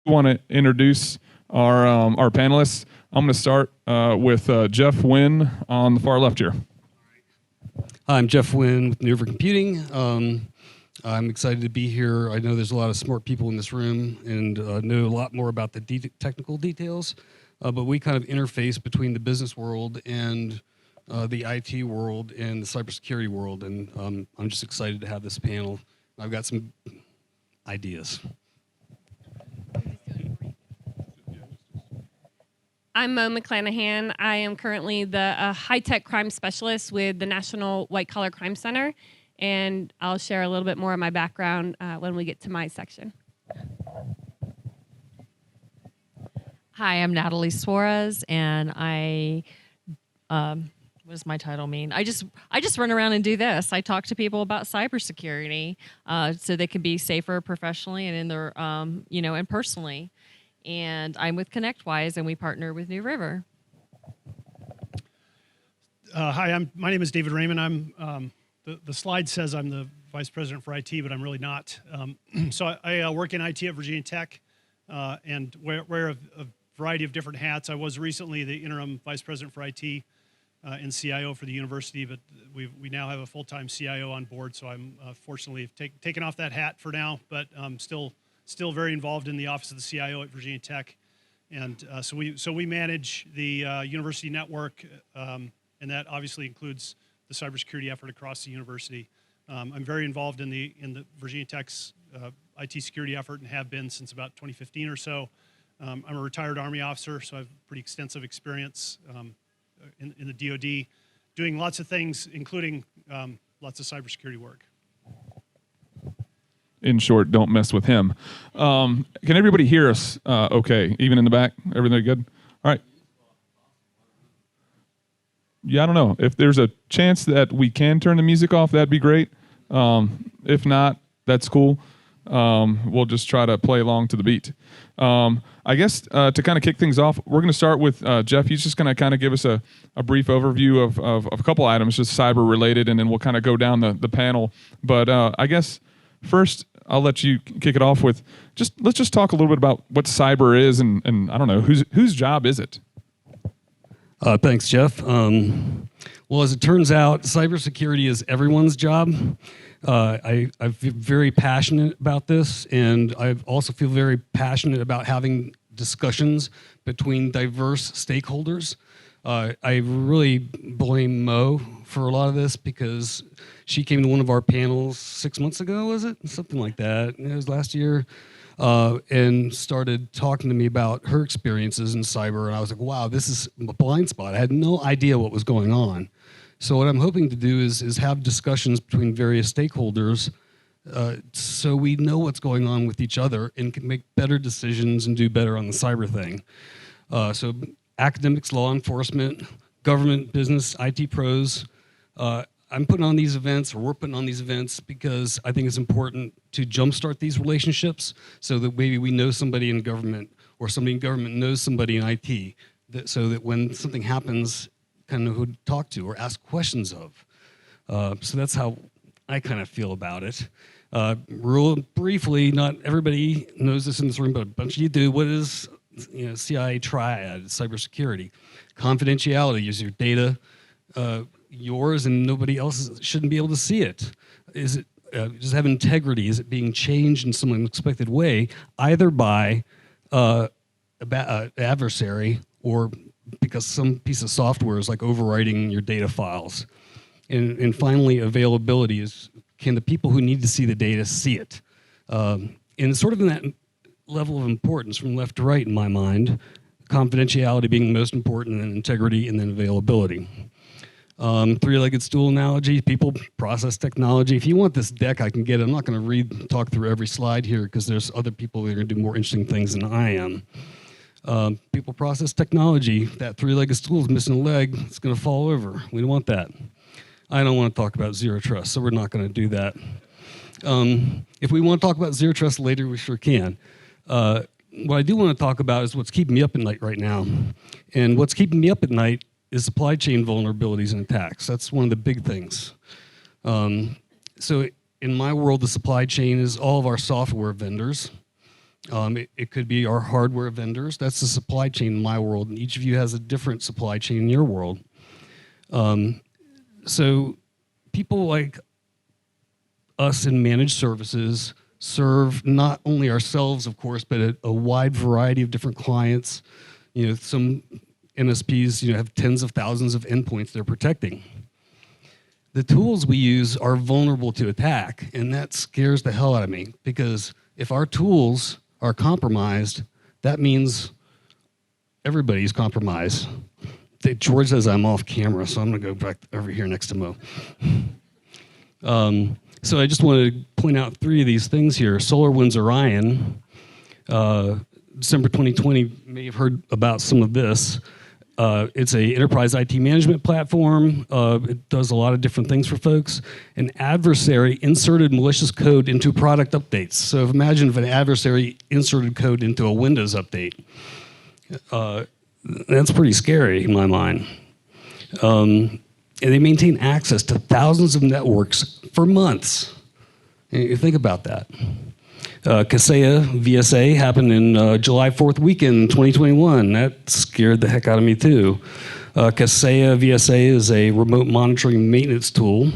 want to introduce our panelists. I'm going to start with Jeff Wynn on the far left here. Hi, I'm Jeff Wynn with New River Computing. I'm excited to be here. I know there's a lot of smart people in this room and know a lot more about the technical details, but we kind of interface between the business world and the IT world and the cybersecurity world, and I'm just excited to have this panel. I've got some ideas. I'm Mo McClanahan. I am currently the high-tech crime specialist with the National White Collar Crime Center, and I'll share a little bit more of my background when we get to my section. Hi, I'm Natalie Suarez, and I, what does my title mean? I just run around and do this. I talk to people about cybersecurity so they can be safer professionally and in their, and personally. And I'm with ConnectWise, and we partner with New River. Hi, my name is David Raymond. I'm the slide says I'm the vice president for IT, but I'm really not. So I work in IT at Virginia Tech and wear a variety of different hats. I was recently the interim vice president for IT and CIO for the university, but we now have a full-time CIO on board. So I'm fortunately taken off that hat for now, but still very involved in the office of the CIO at Virginia Tech, and so we manage the university network, and that obviously includes the cybersecurity effort across the university. I'm very involved in the Virginia Tech's IT security effort and have been since about 2015 or so. I'm a retired Army officer, so I have pretty extensive experience in the DoD, doing lots of things, including lots of cybersecurity work. In short, don't mess with him. Can everybody hear us okay? Even in the back? Everything good? All right. Yeah, I don't know. If there's a chance that we can turn the music off, that'd be great. If not, that's cool. We'll just try to play along to the beat. I guess to kind of kick things off, we're going to start with Jeff. He's just going to kind of give us a brief overview of a couple items, just cyber related, and then we'll kind of go down the panel. But I guess first, I'll let you kick it off with let's just talk a little bit about what cyber is, and I don't know, whose job is it? Thanks, Jeff. Well, as it turns out, cybersecurity is everyone's job. I feel very passionate about this, and I also feel very passionate about having discussions between diverse stakeholders. I really blame Mo for a lot of this because she came to one of our panels 6 months ago, was it? Something like that. It was last year. And started talking to me about her experiences in cyber, and I was like, wow, this is a blind spot. I had no idea what was going on. So what I'm hoping to do is have discussions between various stakeholders so we know what's going on with each other and can make better decisions and do better on the cyber thing. So academics, law enforcement, government, business, IT pros. I'm putting on these events, or we're putting on these events, because I think it's important to jumpstart these relationships so that maybe we know somebody in government, or somebody in government knows somebody in IT, so that when something happens, kind of know who to talk to or ask questions of. So that's how I kind of feel about it. Real briefly, not everybody knows this in this room, but a bunch of you do. What is CIA triad, cybersecurity? Confidentiality is your data yours and nobody else shouldn't be able to see it. Is it does it have integrity? Is it being changed in some unexpected way, either by an adversary or because some piece of software is like overwriting your data files? And finally, availability is, can the people who need to see the data see it? And sort of in that level of importance from left to right in my mind, confidentiality being the most important, and then integrity, and then availability. Three-legged stool analogy, people, process, technology. If you want this deck, I can get it. I'm not going to talk through every slide here because there's other people that are going to do more interesting things than I am. People, process, technology. That three-legged stool is missing a leg. It's going to fall over. We don't want that. I don't want to talk about zero trust, so we're not going to do that. If we want to talk about zero trust later, we sure can. What I do want to talk about is what's keeping me up at night right now. And what's keeping me up at night is supply chain vulnerabilities and attacks. That's one of the big things. So in my world, the supply chain is all of our software vendors. It could be our hardware vendors. That's the supply chain in my world, and each of you has a different supply chain in your world. So people like us in managed services serve not only ourselves, of course, but a wide variety of different clients. Some MSPs, have tens of thousands of endpoints they're protecting. The tools we use are vulnerable to attack, and that scares the hell out of me, because if our tools are compromised, that means everybody's compromised. George says I'm off camera, so I'm going to go back over here next to Mo. So I just wanted to point out 3 of these things here. SolarWinds Orion, December 2020, may have heard about some of this. It's an enterprise IT management platform. It does a lot of different things for folks. An adversary inserted malicious code into product updates. So imagine if an adversary inserted code into a Windows update. That's pretty scary in my mind. And they maintain access to thousands of networks for months. And you think about that. Kaseya VSA happened in July 4th weekend 2021. That scared the heck out of me too. Kaseya VSA is a remote monitoring maintenance tool.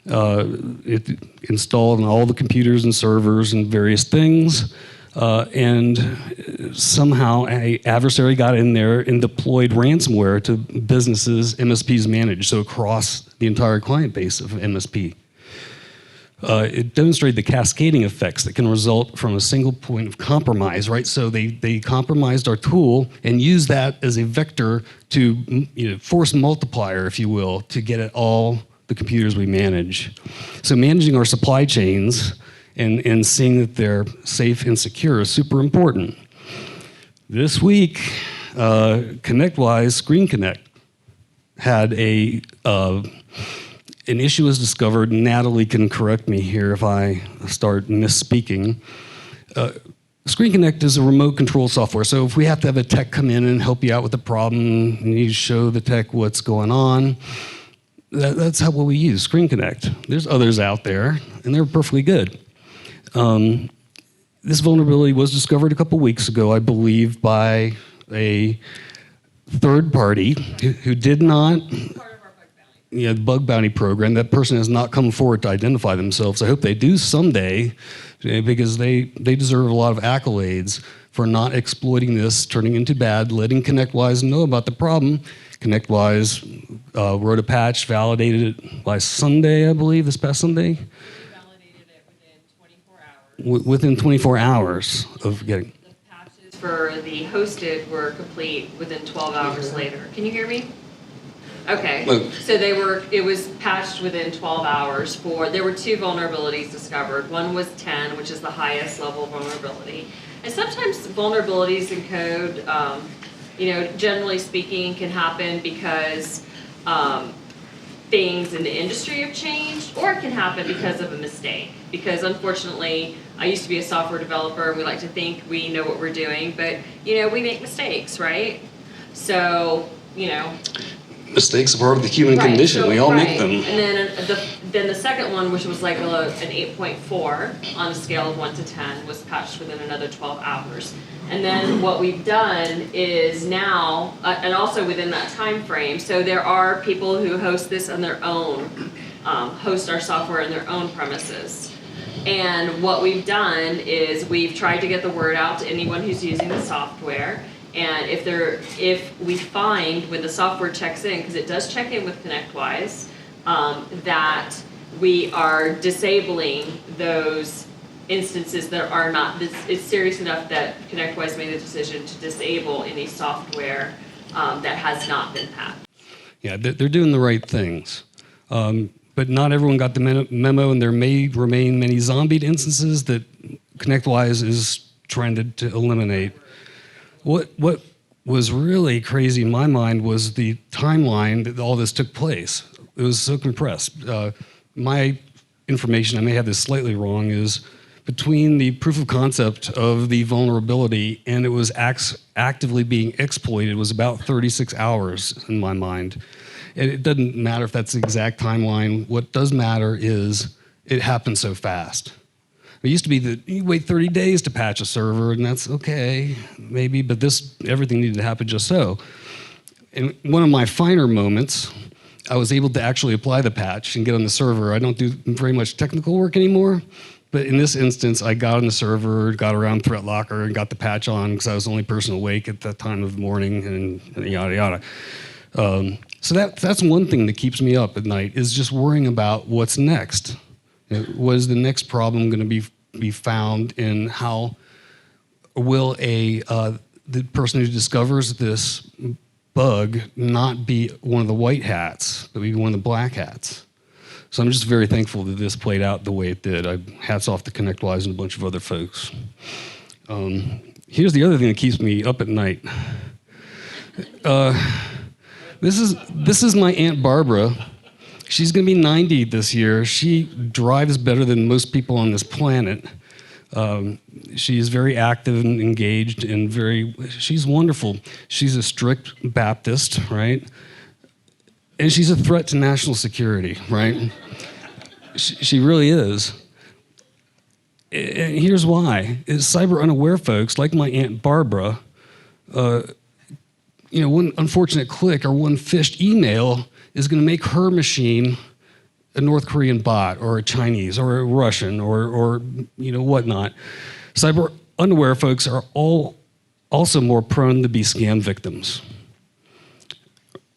It installed on all the computers and servers and various things. And somehow an adversary got in there and deployed ransomware to businesses MSPs manage, so across the entire client base of MSP. It demonstrated the cascading effects that can result from a single point of compromise, right? So they compromised our tool and used that as a vector to force multiplier, if you will, to get at all the computers we manage. So managing our supply chains and seeing that they're safe and secure is super important. This week, ConnectWise Screen Connect had an issue was discovered. Natalie can correct me here if I start misspeaking. Screen Connect is a remote control software. So if we have to have a tech come in and help you out with the problem, and you show the tech what's going on, that's what we use, Screen Connect. There's others out there, and they're perfectly good. This vulnerability was discovered a couple weeks ago, I believe, by a third party who did not... the bug bounty program. That person has not come forward to identify themselves. I hope they do someday, because they deserve a lot of accolades for not exploiting this, turning into bad, letting ConnectWise know about the problem. ConnectWise wrote a patch, validated it by Sunday, I believe, this past Sunday. We validated it within 24 hours. Within 24 hours of getting... The patches for the hosted were complete within 12 hours later. Can you hear me? Okay, so it was patched within 12 hours there were 2 vulnerabilities discovered. One was 10, which is the highest level vulnerability. And sometimes vulnerabilities in code, generally speaking, can happen because things in the industry have changed, or it can happen because of a mistake. Because unfortunately, I used to be a software developer, and we like to think we know what we're doing, but we make mistakes, right? So, Mistakes are part of the human condition. We all make them. And then the second one, which was like an 8.4 on a scale of 1 to 10, was patched within another 12 hours. And then what we've done is now, and also within that time frame, so there are people who host this on their own, host our software in their own premises. And what we've done is we've tried to get the word out to anyone who's using the software. And if we find when the software checks in, because it does check in with ConnectWise, that we are disabling those instances that are not, it's serious enough that ConnectWise made the decision to disable any software that has not been patched. Yeah, they're doing the right things. But not everyone got the memo, and there may remain many zombied instances that ConnectWise is trying to eliminate. What was really crazy in my mind was the timeline that all this took place. It was so compressed. My information, I may have this slightly wrong, is between the proof of concept of the vulnerability and it was actively being exploited was about 36 hours in my mind. And it doesn't matter if that's the exact timeline. What does matter is it happened so fast. It used to be that you wait 30 days to patch a server, and that's okay, maybe, but everything needed to happen just so. In one of my finer moments, I was able to actually apply the patch and get on the server. I don't do very much technical work anymore, but in this instance, I got on the server, got around Threat Locker, and got the patch on because I was the only person awake at that time of the morning, and yada yada. So that's one thing that keeps me up at night, is just worrying about what's next. What is the next problem going to be found, and how will the person who discovers this bug not be one of the white hats, but be one of the black hats? So I'm just very thankful that this played out the way it did. Hats off to ConnectWise and a bunch of other folks. Here's the other thing that keeps me up at night. This is my Aunt Barbara. She's going to be 90 this year. She drives better than most people on this planet. She is very active and engaged, and she's wonderful. She's a strict Baptist, right? And she's a threat to national security, right? She really is. And here's why. Is cyber unaware folks, like my Aunt Barbara, one unfortunate click or one phished email is going to make her machine a North Korean bot or a Chinese or a Russian or whatnot. Cyber unaware folks are also more prone to be scam victims.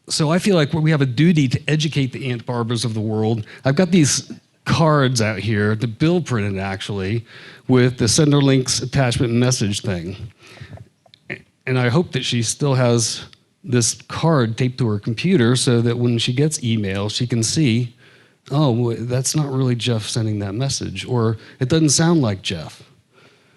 So I feel like we have a duty to educate the Aunt Barbaras of the world. I've got these cards out here that Bill printed, actually, with the sender links attachment message thing. And I hope that she still has this card taped to her computer so that when she gets email, she can see, oh, that's not really Jeff sending that message, or it doesn't sound like Jeff.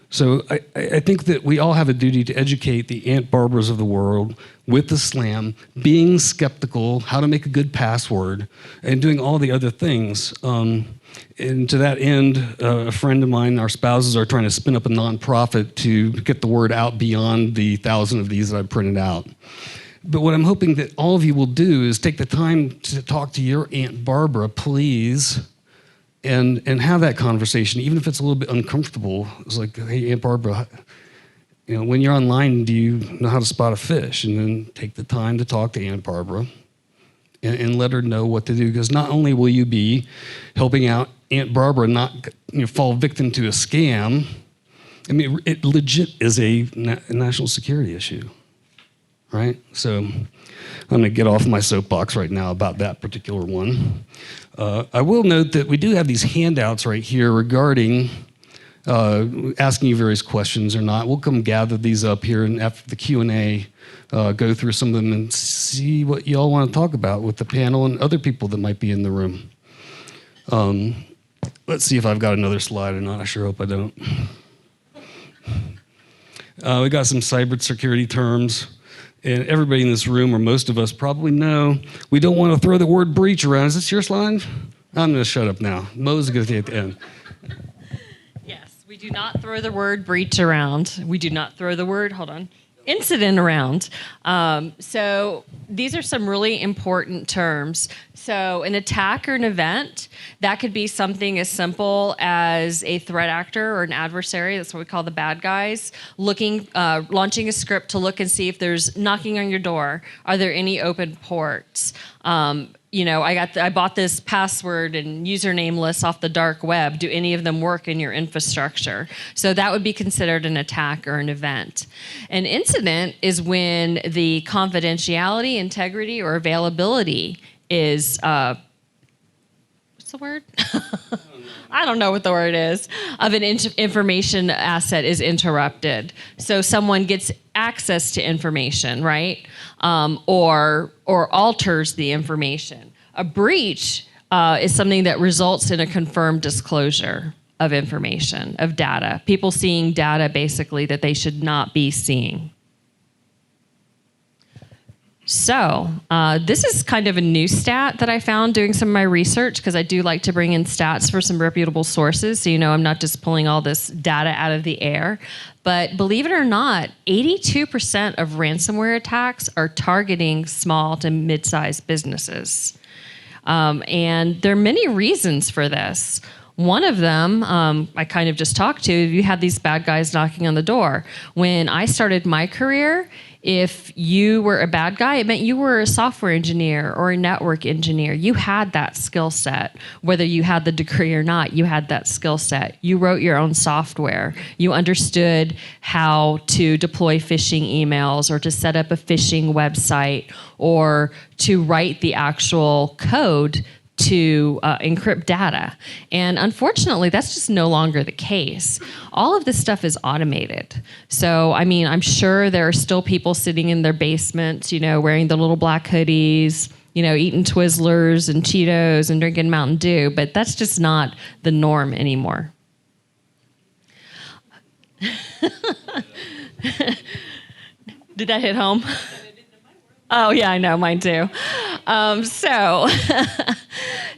So I think that we all have a duty to educate the Aunt Barbaras of the world with the SLAM, being skeptical, how to make a good password, and doing all the other things. And to that end, a friend of mine, our spouses are trying to spin up a nonprofit to get the word out beyond the 1,000 of these that I printed out. But what I'm hoping that all of you will do is take the time to talk to your Aunt Barbara, please, and have that conversation, even if it's a little bit uncomfortable. It's like, hey, Aunt Barbara, when you're online, do you know how to spot a fish? And then take the time to talk to Aunt Barbara and let her know what to do. Because not only will you be helping out Aunt Barbara not fall victim to a scam, I mean, it legit is a national security issue, right? So I'm going to get off my soapbox right now about that particular one. I will note that we do have these handouts right here regarding asking you various questions or not. We'll come gather these up here, and after the Q&A, go through some of them and see what you all want to talk about with the panel and other people that might be in the room. Let's see if I've got another slide or not. I sure hope I don't. We got some cybersecurity terms. And everybody in this room, or most of us, probably know we don't want to throw the word breach around. Is this your slide? I'm going to shut up now. Mo's going to take it at the end. Yes, we do not throw the word breach around. We do not throw the word, incident around. So these are some really important terms. So an attack or an event, that could be something as simple as a threat actor or an adversary, that's what we call the bad guys, launching a script to look and see if there's knocking on your door. Are there any open ports? I bought this password and username list off the dark web. Do any of them work in your infrastructure? So that would be considered an attack or an event. An incident is when the confidentiality, integrity, or availability is, what's the word? I don't know what the word is, of an information asset is interrupted. So someone gets access to information, right? Or alters the information. A breach is something that results in a confirmed disclosure of information, of data. People seeing data basically that they should not be seeing. So this is kind of a new stat that I found doing some of my research, because I do like to bring in stats for some reputable sources, so I'm not just pulling all this data out of the air. But believe it or not, 82% of ransomware attacks are targeting small to mid-sized businesses. And there are many reasons for this. One of them, I kind of just talked to, you had these bad guys knocking on the door. When I started my career, if you were a bad guy, it meant you were a software engineer or a network engineer. You had that skill set. Whether you had the degree or not, you had that skill set. You wrote your own software. You understood how to deploy phishing emails or to set up a phishing website or to write the actual code to encrypt data. And unfortunately, that's just no longer the case. All of this stuff is automated. So, I mean, I'm sure there are still people sitting in their basements, wearing the little black hoodies, eating Twizzlers and Cheetos and drinking Mountain Dew, but that's just not the norm anymore. Did that hit home? Oh, yeah, I know, mine too.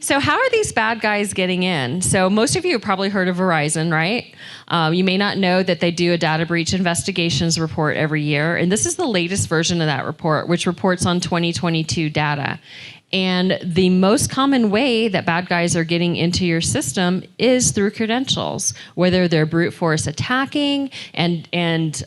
So how are these bad guys getting in? So most of you have probably heard of Verizon, right? You may not know that they do a data breach investigations report every year. And this is the latest version of that report, which reports on 2022 data. And the most common way that bad guys are getting into your system is through credentials, whether they're brute force attacking and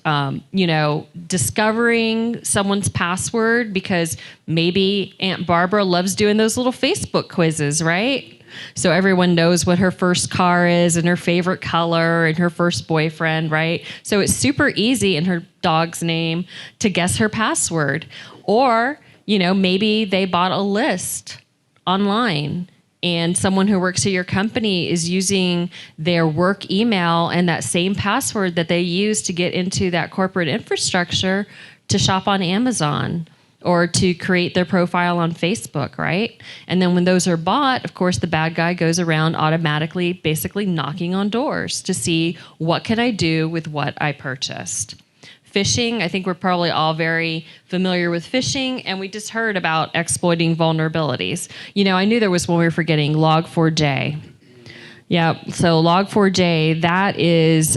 discovering someone's password because maybe Aunt Barbara loves doing those little Facebook quizzes, right? So everyone knows what her first car is and her favorite color and her first boyfriend, right? So it's super easy in her dog's name to guess her password. Or maybe they bought a list online and someone who works at your company is using their work email and that same password that they use to get into that corporate infrastructure to shop on Amazon or to create their profile on Facebook, right? And then when those are bought, of course, the bad guy goes around automatically basically knocking on doors to see what can I do with what I purchased. Phishing, I think we're probably all very familiar with phishing, and we just heard about exploiting vulnerabilities. I knew there was one we were forgetting, Log4j. Yeah, so Log4j, that is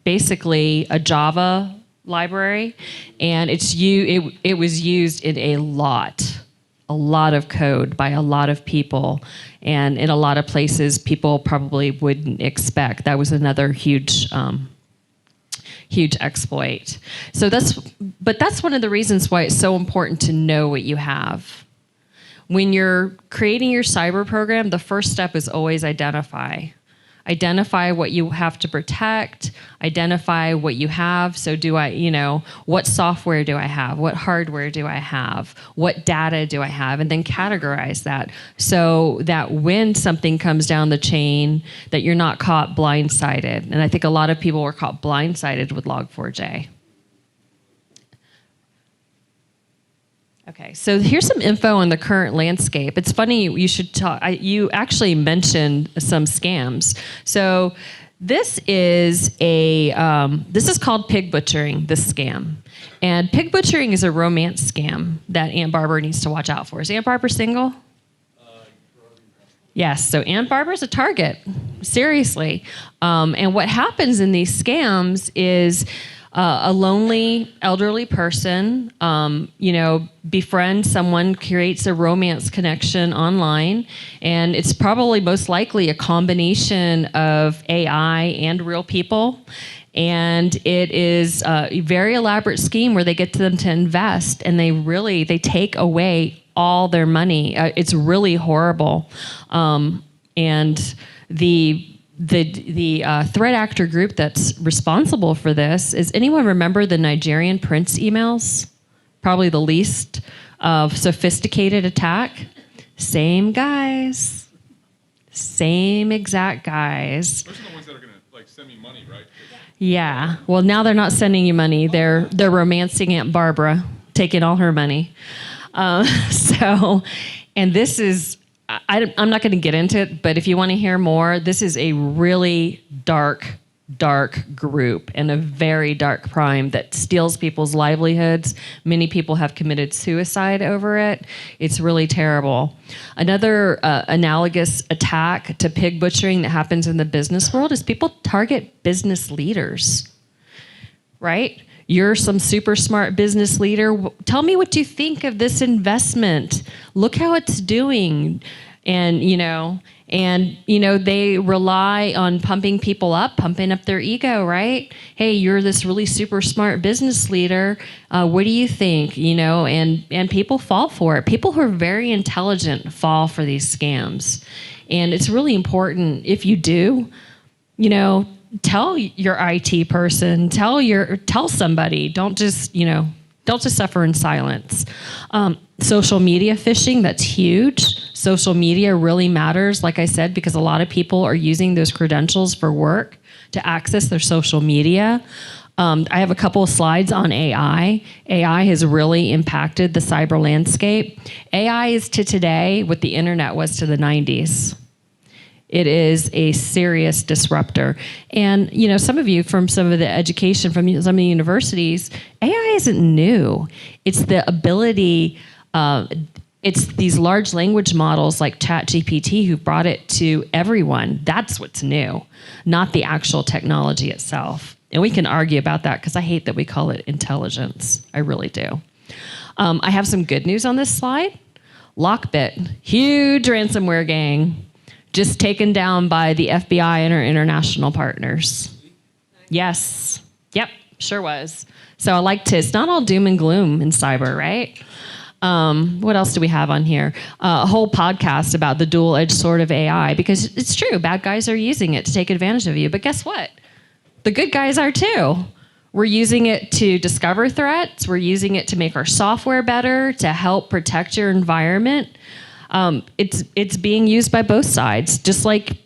basically a Java library, and it was used in a lot of code by a lot of people, and in a lot of places people probably wouldn't expect. That was another huge exploit. So that's one of the reasons why it's so important to know what you have. When you're creating your cyber program, the first step is always identify. Identify what you have to protect, identify what you have. So what software do I have? What hardware do I have? What data do I have? And then categorize that so that when something comes down the chain, that you're not caught blindsided. And I think a lot of people were caught blindsided with Log4j. Okay, so here's some info on the current landscape. It's funny you should talk. You actually mentioned some scams. So this is called pig butchering. This scam, and pig butchering is a romance scam that Aunt Barbara needs to watch out for. Is Aunt Barbara single? Yes. So Aunt Barbara's a target. Seriously, and what happens in these scams is. A lonely elderly person, befriends someone, creates a romance connection online, and it's probably most likely a combination of AI and real people. And it is a very elaborate scheme where they get them to invest, and they take away all their money. It's really horrible, and the threat actor group that's responsible for this is, anyone remember the Nigerian prince emails? Probably the least sophisticated attack. Same guys. Same exact guys. Those are the ones that are going to send me money, right? Yeah. Well, now they're not sending you money. They're romancing Aunt Barbara, taking all her money. And this is, I'm not going to get into it, but if you want to hear more, this is a really dark group and a very dark crime that steals people's livelihoods. Many people have committed suicide over it. It's really terrible. Another analogous attack to pig butchering that happens in the business world is people target business leaders, right? You're some super smart business leader. Tell me what you think of this investment. Look how it's doing. And And, they rely on pumping people up, pumping up their ego, right? Hey, you're this really super smart business leader. What do you think? And people fall for it. People who are very intelligent fall for these scams. And it's really important if you do, tell your IT person, tell somebody. Don't just suffer in silence. Social media phishing, that's huge. Social media really matters, like I said, because a lot of people are using those credentials for work to access their social media. I have a couple of slides on AI. AI has really impacted the cyber landscape. AI is to today what the internet was to the 90s. It is a serious disruptor. And, some of you from some of the education from some of the universities, AI isn't new. It's the ability, it's these large language models like ChatGPT who brought it to everyone. That's what's new, not the actual technology itself. And we can argue about that because I hate that we call it intelligence. I really do. I have some good news on this slide. Lockbit, huge ransomware gang, just taken down by the FBI and our international partners. Yes. Yep, sure was. So I like to, it's not all doom and gloom in cyber, right? What else do we have on here? A whole podcast about the dual-edged sword of AI, because it's true, bad guys are using it to take advantage of you. But guess what? The good guys are too. We're using it to discover threats. We're using it to make our software better, to help protect your environment. It's being used by both sides, just like,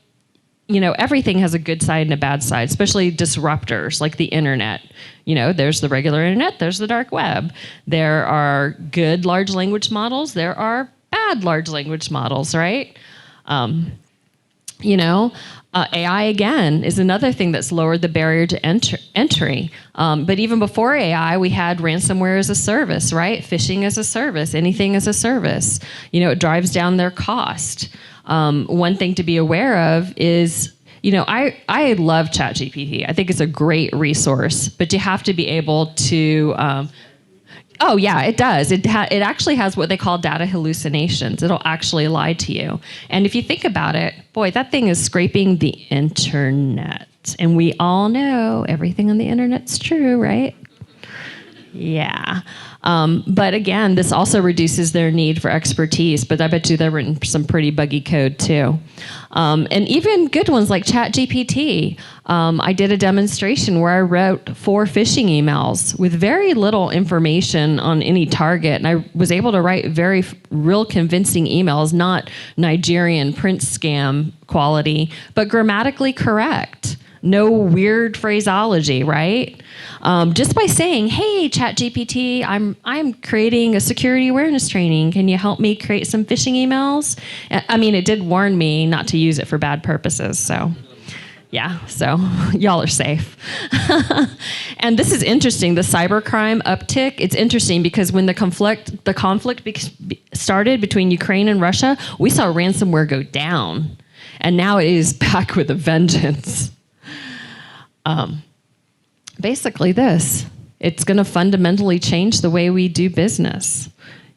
everything has a good side and a bad side, especially disruptors like the internet. There's the regular internet, there's the dark web. There are good large language models, there are bad large language models, right? AI, again, is another thing that's lowered the barrier to entry. But even before AI, we had ransomware as a service, right? Phishing as a service, anything as a service. It drives down their cost. One thing to be aware of is, I love ChatGPT. I think it's a great resource, but you have to be able to... Oh, yeah, it does. It actually has what they call data hallucinations. It'll actually lie to you. And if you think about it, boy, that thing is scraping the internet. And we all know everything on the internet's true, right? Yeah. But again, this also reduces their need for expertise, but I bet you they've written some pretty buggy code too. And even good ones like ChatGPT. I did a demonstration where I wrote 4 phishing emails with very little information on any target, and I was able to write very real convincing emails, not Nigerian print scam quality, but grammatically correct. No weird phraseology, right? Just by saying, "Hey, ChatGPT, I'm creating a security awareness training. Can you help me create some phishing emails?" I mean, it did warn me not to use it for bad purposes. So, yeah. So y'all are safe. And this is interesting. The cybercrime uptick. It's interesting because when the conflict started between Ukraine and Russia, we saw ransomware go down, and now it is back with a vengeance. Basically it's going to fundamentally change the way we do business.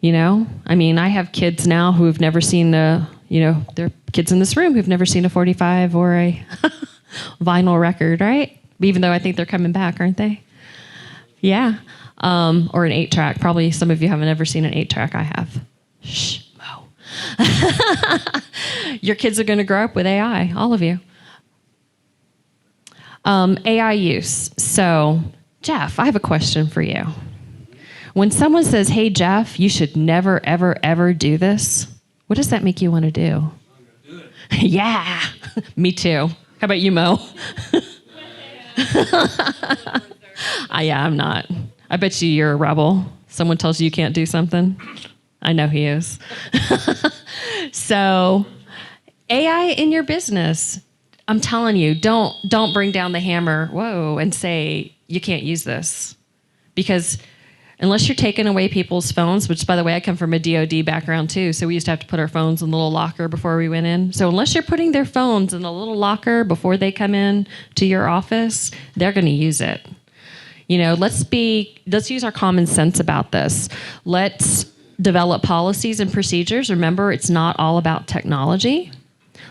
I mean, I have kids now who have never seen there are kids in this room who've never seen a 45 or a vinyl record, right? Even though I think they're coming back, aren't they? Yeah. Or an 8-track. Probably some of you haven't ever seen an 8-track. I have. Shh, Mo. Your kids are going to grow up with AI, all of you. AI use. So, Jeff, I have a question for you. When someone says, "Hey, Jeff, you should never, ever, ever do this," what does that make you want to do? I'm going to do it. Yeah, me too. How about you, Mo? Yeah, I'm not. I bet you're a rebel. Someone tells you can't do something. I know he is. So, AI in your business. I'm telling you, don't bring down the hammer, whoa, and say, you can't use this. Because unless you're taking away people's phones, which, by the way, I come from a DoD background, too, so we used to have to put our phones in the little locker before we went in. So unless you're putting their phones in the little locker before they come in to your office, they're going to use it. Let's use our common sense about this. Let's develop policies and procedures. Remember, it's not all about technology.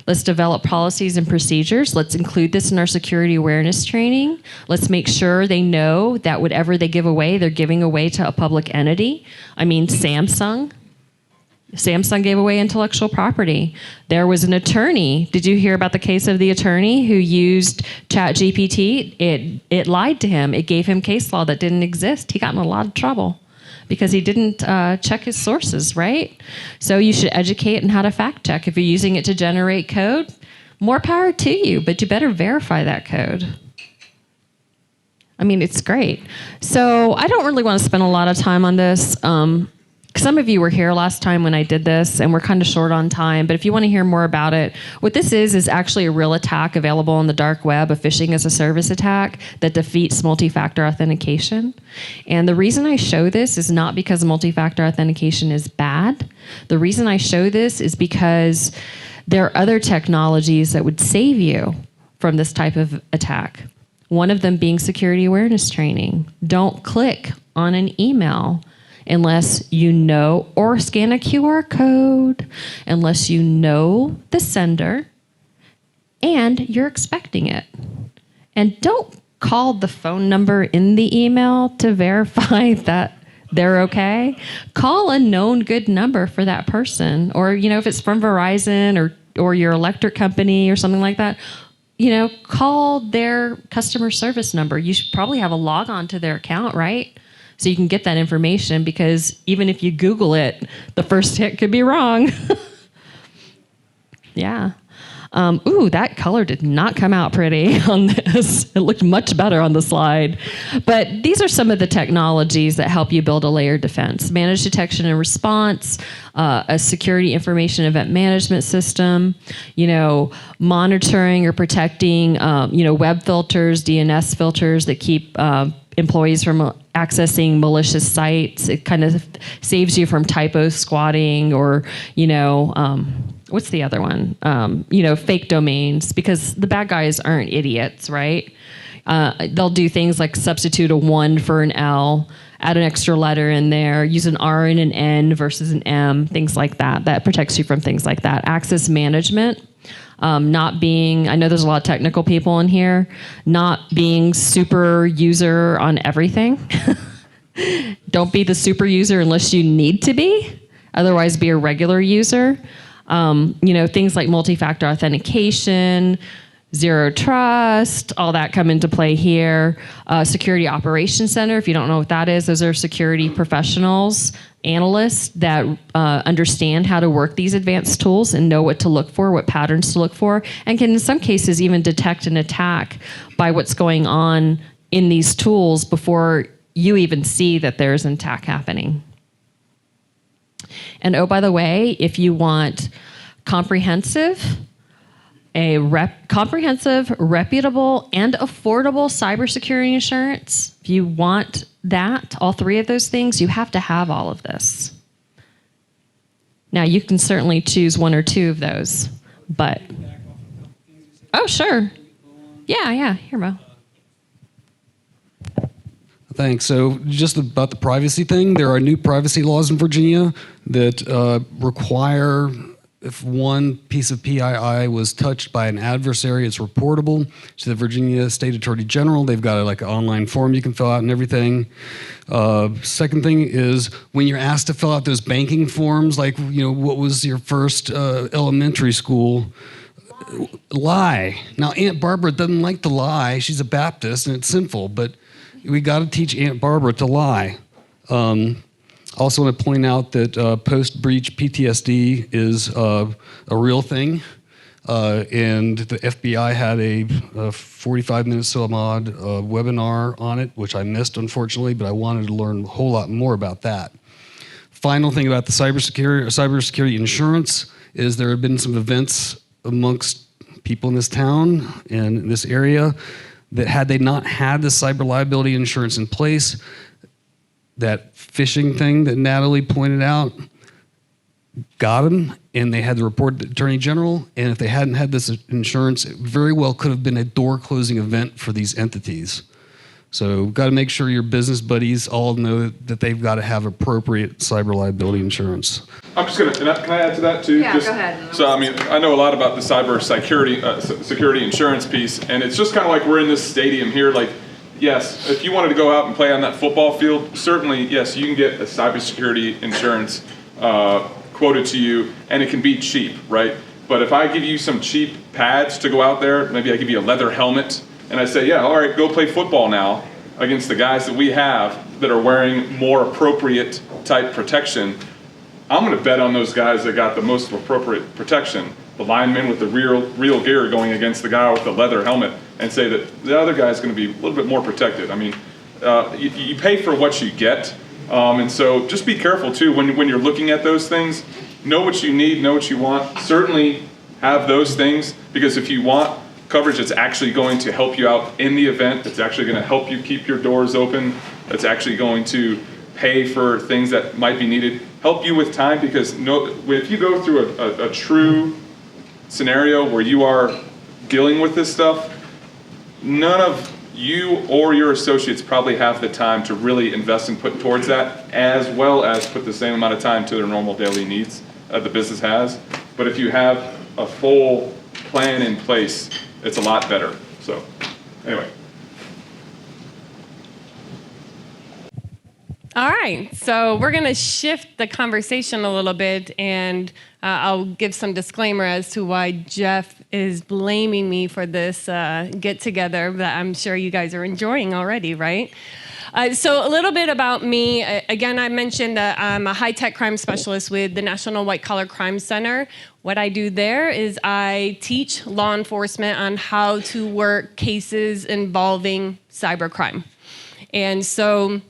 Let's develop policies and procedures. Let's include this in our security awareness training. Let's make sure they know that whatever they give away, they're giving away to a public entity. I mean, Samsung gave away intellectual property. There was an attorney. Did you hear about the case of the attorney who used ChatGPT? It lied to him. It gave him case law that didn't exist. He got in a lot of trouble because he didn't check his sources, right? So you should educate on how to fact check. If you're using it to generate code, more power to you, but you better verify that code. I mean, it's great. So I don't really want to spend a lot of time on this. Some of you were here last time when I did this, and we're kind of short on time, but if you want to hear more about it, what this is actually a real attack available on the dark web, a phishing as a service attack that defeats multi-factor authentication. And the reason I show this is not because multi-factor authentication is bad. The reason I show this is because there are other technologies that would save you from this type of attack. One of them being security awareness training. Don't click on an email unless you know, or scan a QR code, unless you know the sender and you're expecting it. And don't call the phone number in the email to verify that they're okay. Call a known good number for that person. Or, if it's from Verizon or your electric company or something like that, call their customer service number. You should probably have a log on to their account, right? So you can get that information, because even if you Google it, the first hit could be wrong. Yeah. Ooh, that color did not come out pretty on this. It looked much better on the slide. But these are some of the technologies that help you build a layered defense. Managed detection and response, a security information event management system, monitoring or protecting, web filters, DNS filters that keep employees from accessing malicious sites. It kind of saves you from typo squatting or, what's the other one? Fake domains, because the bad guys aren't idiots, right? They'll do things like substitute a 1 for an L, add an extra letter in there, use an R and an N versus an M, things like that. That protects you from things like that. Access management. Not being, I know there's a lot of technical people in here, not being super user on everything. Don't be the super user unless you need to be. Otherwise, be a regular user. Things like multi-factor authentication, zero trust, all that come into play here. Security Operations Center, if you don't know what that is, those are security professionals, analysts that understand how to work these advanced tools and know what to look for, what patterns to look for, and can in some cases even detect an attack by what's going on in these tools before you even see that there's an attack happening. And oh, by the way, if you want comprehensive, reputable, and affordable cybersecurity insurance, if you want that, all three of those things, you have to have all of this. Now, you can certainly choose one or two of those, but... Oh, sure. Yeah, here, Mo. Thanks. So just about the privacy thing, there are new privacy laws in Virginia that require, if one piece of PII was touched by an adversary, it's reportable to the Virginia State Attorney General. They've got an online form you can fill out and everything. Second thing is when you're asked to fill out those banking forms, like, what was your first elementary school? Lie. Now, Aunt Barbara doesn't like to lie. She's a Baptist, and it's sinful, but we got to teach Aunt Barbara to lie. I also want to point out that post-breach PTSD is a real thing, and the FBI had a 45-minute some odd webinar on it, which I missed, unfortunately, but I wanted to learn a whole lot more about that. Final thing about the cybersecurity insurance is there have been some events amongst people in this town and in this area that had they not had the cyber liability insurance in place, that phishing thing that Natalie pointed out got them, and they had to report to the Attorney General, and if they hadn't had this insurance, it very well could have been a door-closing event for these entities. So got to make sure your business buddies all know that they've got to have appropriate cyber liability insurance. I'm just gonna, can I add to that too? Yeah, Just, go ahead. So, I mean, I know a lot about the cybersecurity security insurance piece, and it's just kind of like we're in this stadium here. Like, yes, if you wanted to go out and play on that football field, certainly, yes, you can get a cybersecurity insurance quoted to you, and it can be cheap, right? But if I give you some cheap pads to go out there, maybe I give you a leather helmet, and I say, yeah, all right, go play football now against the guys that we have that are wearing more appropriate type protection, I'm going to bet on those guys that got the most appropriate protection, the lineman with the real gear going against the guy with the leather helmet, and say that the other guy's going to be a little bit more protected. I mean, you pay for what you get, and so just be careful too when you're looking at those things. Know what you need, know what you want. Certainly have those things, because if you want coverage that's actually going to help you out in the event, that's actually going to help you keep your doors open, that's actually going to pay for things that might be needed, help you with time, because if you go through a true scenario where you are dealing with this stuff, none of you or your associates probably have the time to really invest and put towards that, as well as put the same amount of time to their normal daily needs the business has. But if you have a full plan in place, it's a lot better. So anyway. All right, so we're going to shift the conversation a little bit, and I'll give some disclaimer as to why Jeff is blaming me for this get-together that I'm sure you guys are enjoying already, right? So a little bit about me. Again, I mentioned that I'm a high-tech crime specialist with the National White Collar Crime Center. What I do there is I teach law enforcement on how to work cases involving cybercrime. And so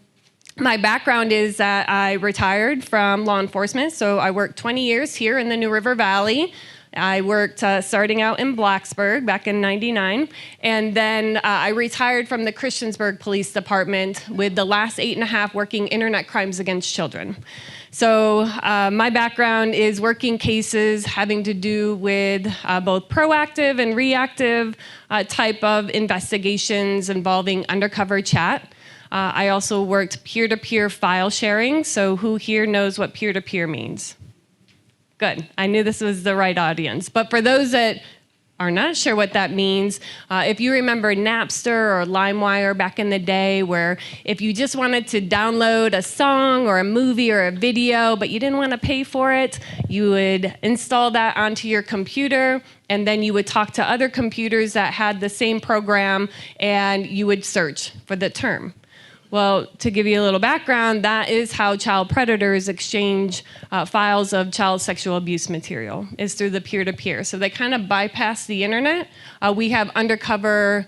my background is that I retired from law enforcement, so I worked 20 years here in the New River Valley. I worked starting out in Blacksburg back in '99, and then I retired from the Christiansburg Police Department with the last 8.5 working internet crimes against children. So my background is working cases having to do with both proactive and reactive type of investigations involving undercover chat. I also worked peer-to-peer file sharing, so who here knows what peer-to-peer means? Good, I knew this was the right audience. But for those that are not sure what that means, if you remember Napster or LimeWire back in the day, where if you just wanted to download a song or a movie or a video, but you didn't want to pay for it, you would install that onto your computer, and then you would talk to other computers that had the same program, and you would search for the term. Well, to give you a little background, that is how child predators exchange files of child sexual abuse material, is through the peer-to-peer. So they kind of bypass the internet. We have undercover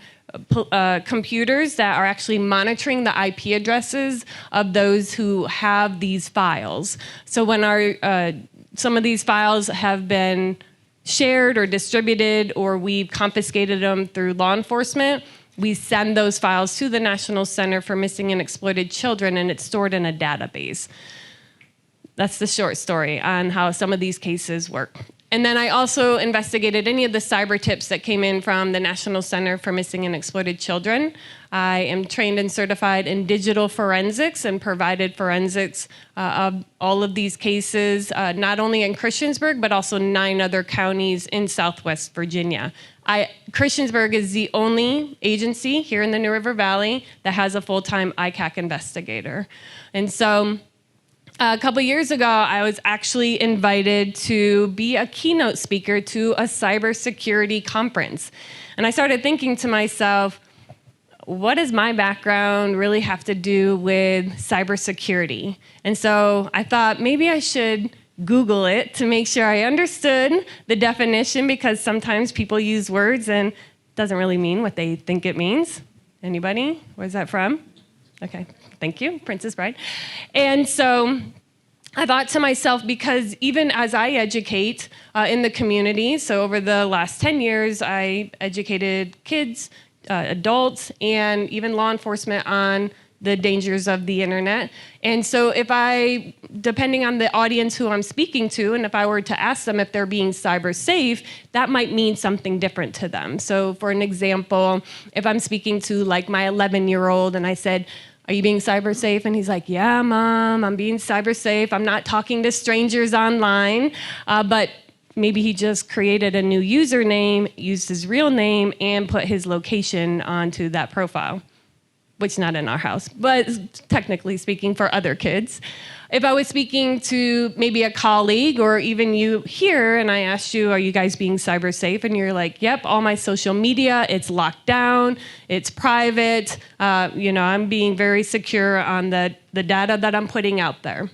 computers that are actually monitoring the IP addresses of those who have these files. So when some of these files have been shared or distributed, or we've confiscated them through law enforcement, we send those files to the National Center for Missing and Exploited Children, and it's stored in a database. That's the short story on how some of these cases work. And then I also investigated any of the cyber tips that came in from the National Center for Missing and Exploited Children. I am trained and certified in digital forensics and provided forensics of all of these cases, not only in Christiansburg, but also 9 other counties in Southwest Virginia. Christiansburg is the only agency here in the New River Valley that has a full-time ICAC investigator. And so a couple years ago, I was actually invited to be a keynote speaker to a cybersecurity conference. And I started thinking to myself, what does my background really have to do with cybersecurity? And so I thought maybe I should Google it to make sure I understood the definition, because sometimes people use words and it doesn't really mean what they think it means. Anybody? Where's that from? Okay, thank you, Princess Bride. And so I thought to myself, because even as I educate in the community, so over the last 10 years, I educated kids, adults, and even law enforcement on the dangers of the internet. And so if I, depending on the audience who I'm speaking to, and if I were to ask them if they're being cyber safe, that might mean something different to them. So for an example, if I'm speaking to like my 11-year-old and I said, are you being cyber safe? And he's like, yeah, Mom, I'm being cyber safe. I'm not talking to strangers online. But maybe he just created a new username, used his real name, and put his location onto that profile, which not in our house, but technically speaking for other kids. If I was speaking to maybe a colleague or even you here and I asked you, are you guys being cyber safe? And you're like, yep, all my social media, it's locked down, it's private, I'm being very secure on the data that I'm putting out there.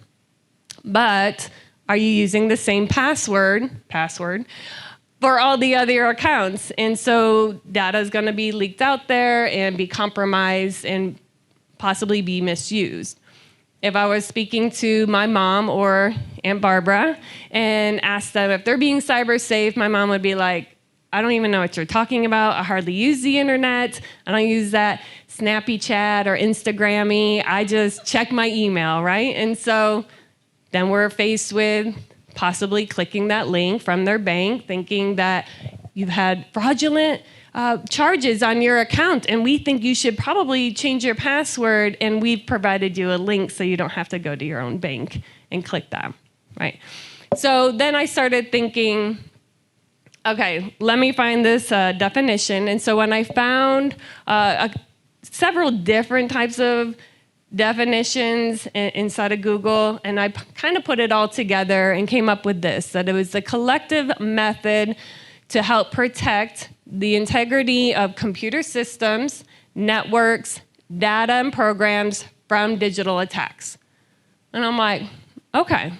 But are you using the same password for all the other accounts? And so data is going to be leaked out there and be compromised and possibly be misused. If I was speaking to my mom or Aunt Barbara and asked them if they're being cyber safe, my mom would be like, I don't even know what you're talking about. I hardly use the internet. I don't use that Snappy Chat or Instagrammy. I just check my email, right? And so then we're faced with possibly clicking that link from their bank, thinking that you've had fraudulent charges on your account, and we think you should probably change your password, and we've provided you a link so you don't have to go to your own bank and click that, right? So then I started thinking, okay, let me find this definition. And so when I found several different types of definitions inside of Google, and I kind of put it all together and came up with this, that it was a collective method to help protect the integrity of computer systems, networks, data, and programs from digital attacks. And I'm like, okay,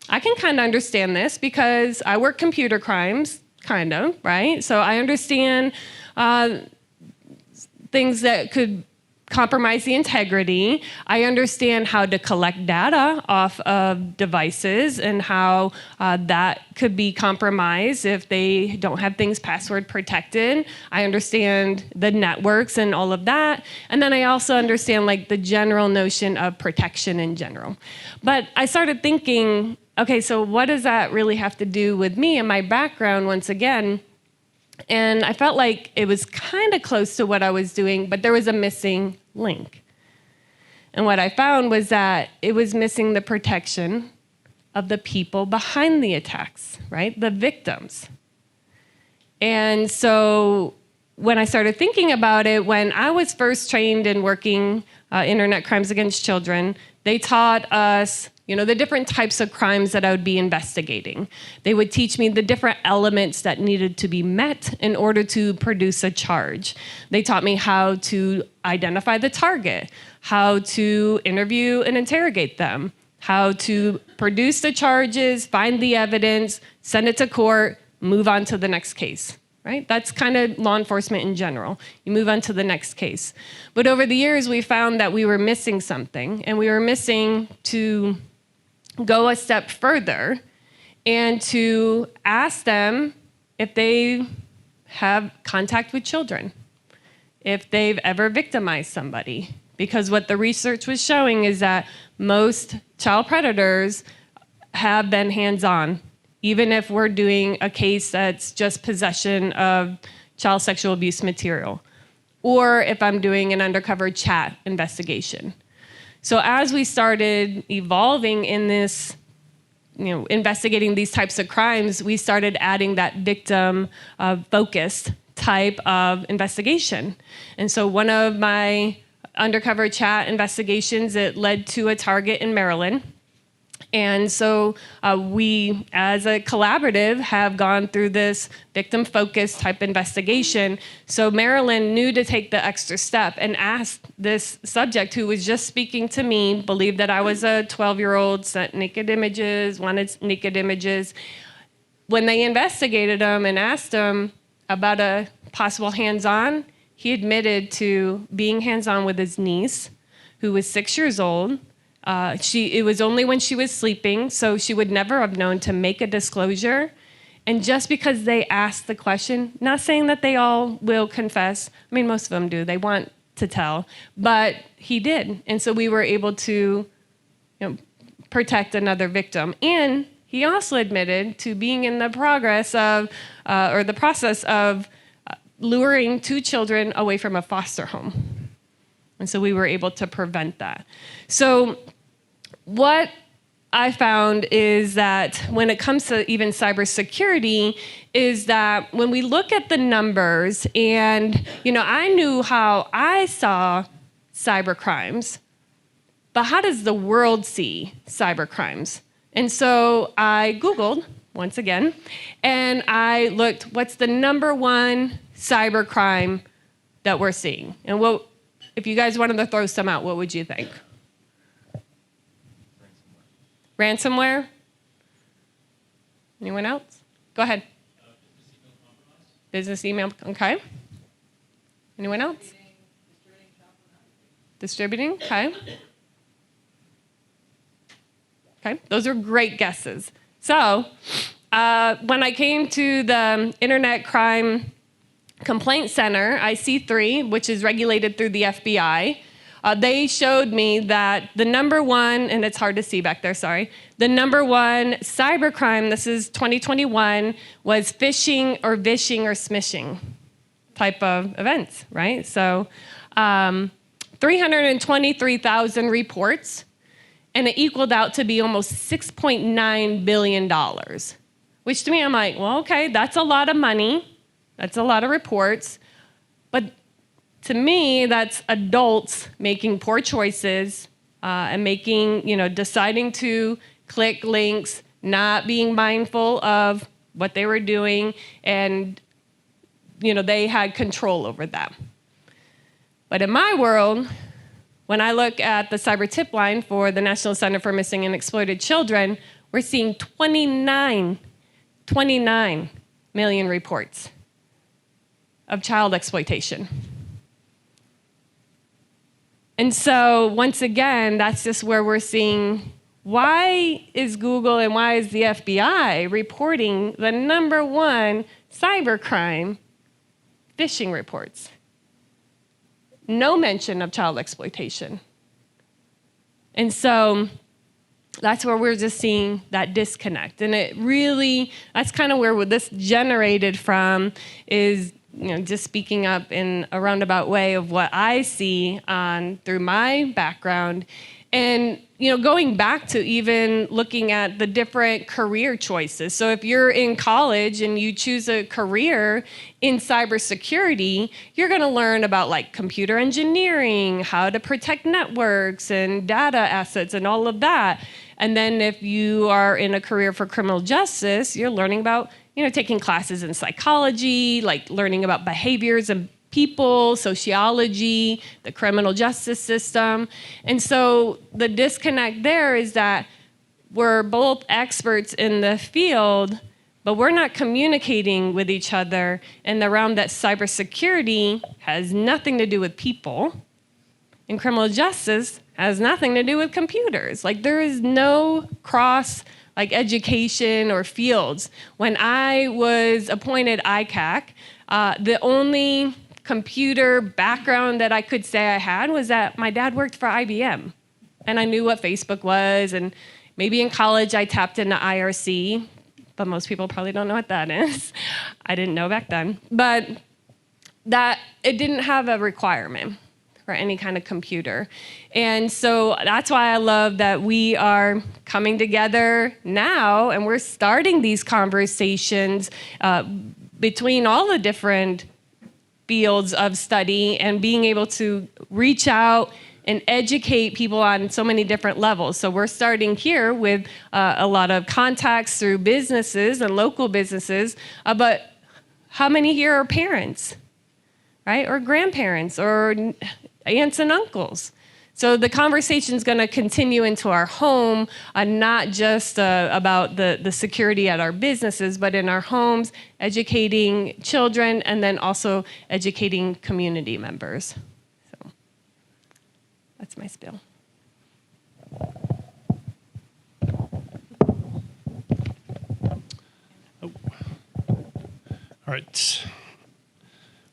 I can kind of understand this because I work computer crimes, kind of, right? So I understand things that could compromise the integrity. I understand how to collect data off of devices and how that could be compromised if they don't have things password protected. I understand the networks and all of that. And then I also understand like the general notion of protection in general. But I started thinking, okay, so what does that really have to do with me and my background once again? And I felt like it was kind of close to what I was doing, but there was a missing link. And what I found was that it was missing the protection of the people behind the attacks, right? The victims. And so when I started thinking about it, when I was first trained in working internet crimes against children, they taught us the different types of crimes that I would be investigating. They would teach me the different elements that needed to be met in order to produce a charge. They taught me how to identify the target, how to interview and interrogate them, how to produce the charges, find the evidence, send it to court, move on to the next case. Right? That's kind of law enforcement in general. You move on to the next case. But over the years, we found that we were missing something, and we were missing to go a step further and to ask them if they have contact with children, if they've ever victimized somebody. Because what the research was showing is that most child predators have been hands-on, even if we're doing a case that's just possession of child sexual abuse material, or if I'm doing an undercover chat investigation. So as we started evolving in this, investigating these types of crimes, we started adding that victim focused type of investigation. And so one of my undercover chat investigations, it led to a target in Maryland. And so we, as a collaborative, have gone through this victim-focused type investigation. So Marilyn knew to take the extra step and asked this subject who was just speaking to me, believed that I was a 12-year-old, sent naked images, wanted naked images. When they investigated him and asked him about a possible hands-on, he admitted to being hands-on with his niece, who was 6 years old. It was only when she was sleeping, so she would never have known to make a disclosure. And just because they asked the question, not saying that they all will confess, I mean, most of them do, they want to tell, but he did. And so we were able to protect another victim. And he also admitted to being in the process of luring 2 children away from a foster home. And so we were able to prevent that. So what I found is that when it comes to even cybersecurity is that when we look at the numbers and, I knew how I saw cyber crimes, but how does the world see cyber crimes? And so I Googled once again, and I looked, what's the number one cyber crime that we're seeing? And if you guys wanted to throw some out, what would you think? Ransomware? Anyone else? Go ahead. Business email, okay. Anyone else? Distributing, okay. Okay, those are great guesses. So, when I came to the Internet Crime Complaint Center, IC3, which is regulated through the FBI, they showed me that the number one, and it's hard to see back there, sorry, the number one cybercrime, this is 2021, was phishing or vishing or smishing type of events, right? So 323,000 reports, and it equaled out to be almost $6.9 billion, which to me, I'm like, well, okay, that's a lot of money. That's a lot of reports. But to me, that's adults making poor choices and deciding to click links, not being mindful of what they were doing, and, they had control over that. But in my world, when I look at the cyber tip line for the National Center for Missing and Exploited Children, we're seeing 29 million reports of child exploitation. And so once again, that's just where we're seeing, why is Google and why is the FBI reporting the number one cybercrime, phishing reports? No mention of child exploitation. And so that's where we're just seeing that disconnect. And it really, that's kind of where this generated from is, just speaking up in a roundabout way of what I see through my background. And, going back to even looking at the different career choices. So if you're in college and you choose a career in cybersecurity, you're going to learn about like computer engineering, how to protect networks and data assets and all of that. And then if you are in a career for criminal justice, you're learning about, taking classes in psychology, like learning about behaviors and people, sociology, the criminal justice system. And so the disconnect there is that we're both experts in the field, but we're not communicating with each other in the realm that cybersecurity has nothing to do with people, and criminal justice has nothing to do with computers. Like there is no cross education or fields. When I was appointed ICAC, the only computer background that I could say I had was that my dad worked for IBM, and I knew what Facebook was, and maybe in college I tapped into IRC, but most people probably don't know what that is. I didn't know back then. But that it didn't have a requirement for any kind of computer. And so that's why I love that we are coming together now and we're starting these conversations between all the different fields of study and being able to reach out and educate people on so many different levels. So we're starting here with a lot of contacts through businesses and local businesses, but how many here are parents, right? Or grandparents or aunts and uncles. So the conversation is going to continue into our home, not just about the security at our businesses, but in our homes, educating children, and then also educating community members. So that's my spiel. All right.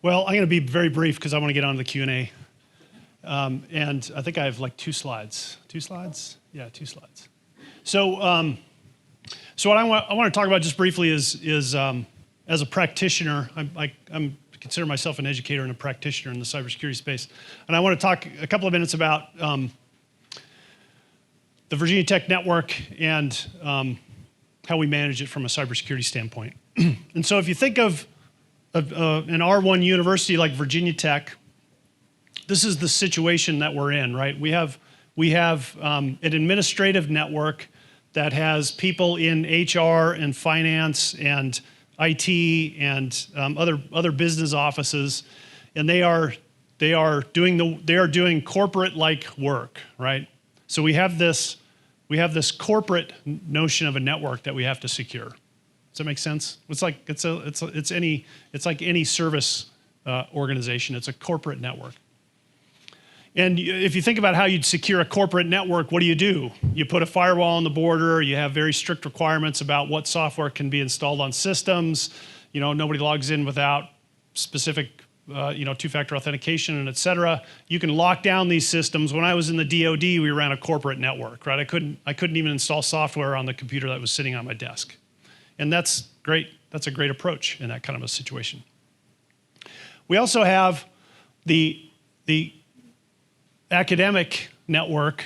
Well, I'm going to be very brief because I want to get on to the Q&A. And I think I have like 2 slides. 2 slides? Yeah, 2 slides. So, what I want to talk about just briefly is as a practitioner, I'm consider myself an educator and a practitioner in the cybersecurity space. And I want to talk a couple of minutes about the Virginia Tech network and how we manage it from a cybersecurity standpoint. And so if you think of an R1 university like Virginia Tech, this is the situation that we're in, right? We have an administrative network that has people in HR and finance and IT and other business offices, and they are doing corporate-like work, right? So we have this corporate notion of a network that we have to secure. Does that make sense? It's like any service organization. It's a corporate network. And if you think about how you'd secure a corporate network, what do? You put a firewall on the border. You have very strict requirements about what software can be installed on systems. You know, nobody logs in without specific, two-factor authentication and et cetera. You can lock down these systems. When I was in the DoD, we ran a corporate network, right? I couldn't even install software on the computer that was sitting on my desk. And that's great. That's a great approach in that kind of a situation. We also have the academic network.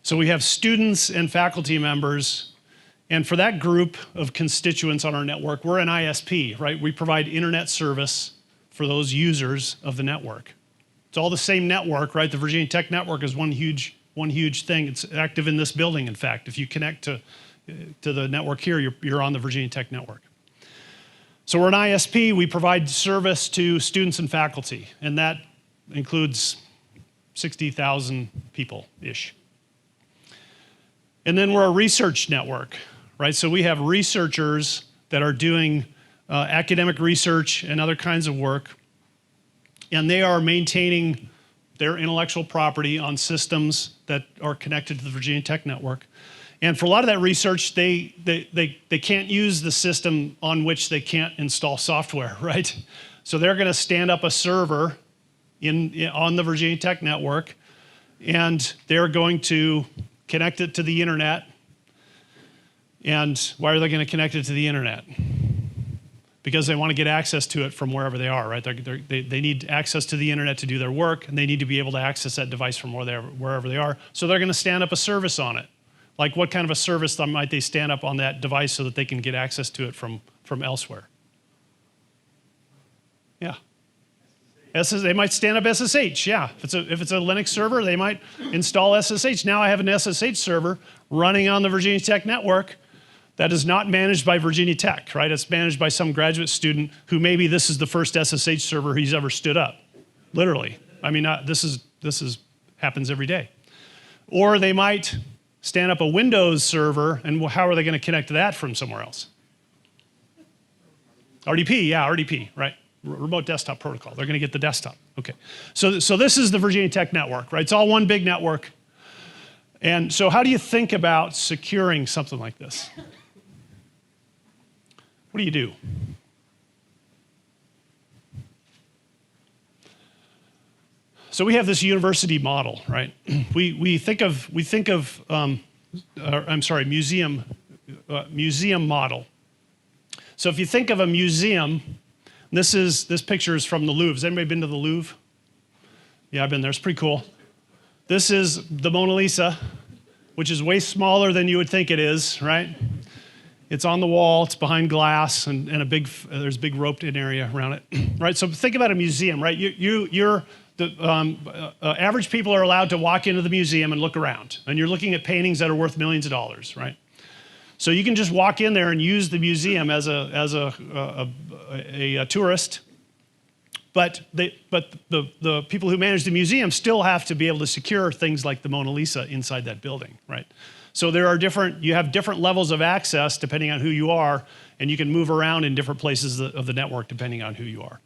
So we have students and faculty members. And for that group of constituents on our network, we're an ISP, right? We provide internet service for those users of the network. It's all the same network, right? The Virginia Tech network is one huge thing. It's active in this building, in fact. If you connect to the network here, you're on the Virginia Tech network. So we're an ISP. We provide service to students and faculty, and that includes 60,000 people-ish. And then we're a research network, right? So we have researchers that are doing academic research and other kinds of work, and they are maintaining their intellectual property on systems that are connected to the Virginia Tech network. And for a lot of that research, they can't use the system on which they can't install software, right? So they're going to stand up a server on the Virginia Tech network, and they're going to connect it to the internet. And why are they going to connect it to the internet? Because they want to get access to it from wherever they are, right? They need access to the internet to do their work, and they need to be able to access that device from wherever they are. So they're going to stand up a service on it. Like, what kind of a service might they stand up on that device so that they can get access to it from elsewhere? Yeah. They might stand up SSH, yeah. If it's a Linux server, they might install SSH. Now I have an SSH server running on the Virginia Tech network that is not managed by Virginia Tech, right? It's managed by some graduate student who maybe this is the first SSH server he's ever stood up, literally. I mean, this happens every day. Or they might stand up a Windows server, and how are they going to connect to that from somewhere else? RDP, yeah, RDP, right? Remote desktop protocol. They're going to get the desktop. Okay. So this is the Virginia Tech network, right? It's all one big network. And so how do you think about securing something like this? What do you do? So we have this university model, right? We think of museum model. So if you think of a museum, this picture is from the Louvre. Has anybody been to the Louvre? Yeah, I've been there. It's pretty cool. This is the Mona Lisa, which is way smaller than you would think it is, right? It's on the wall. It's behind glass, and there's a big roped-in area around it, right? So think about a museum, right? Average people are allowed to walk into the museum and look around, and you're looking at paintings that are worth millions of dollars, right? So you can just walk in there and use the museum as a tourist, but the people who manage the museum still have to be able to secure things like the Mona Lisa inside that building, right? So you have different levels of access depending on who you are, and you can move around in different places of the network depending on who you are.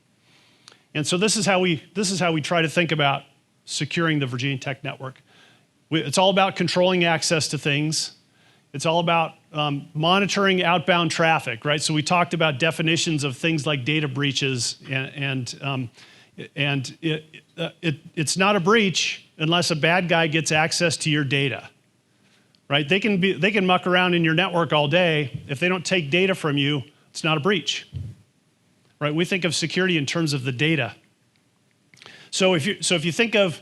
And so this is how we try to think about securing the Virginia Tech network. It's all about controlling access to things. It's all about monitoring outbound traffic, right? So we talked about definitions of things like data breaches, and it's not a breach unless a bad guy gets access to your data, right? They can muck around in your network all day. If they don't take data from you, it's not a breach, right? We think of security in terms of the data. So if you think of,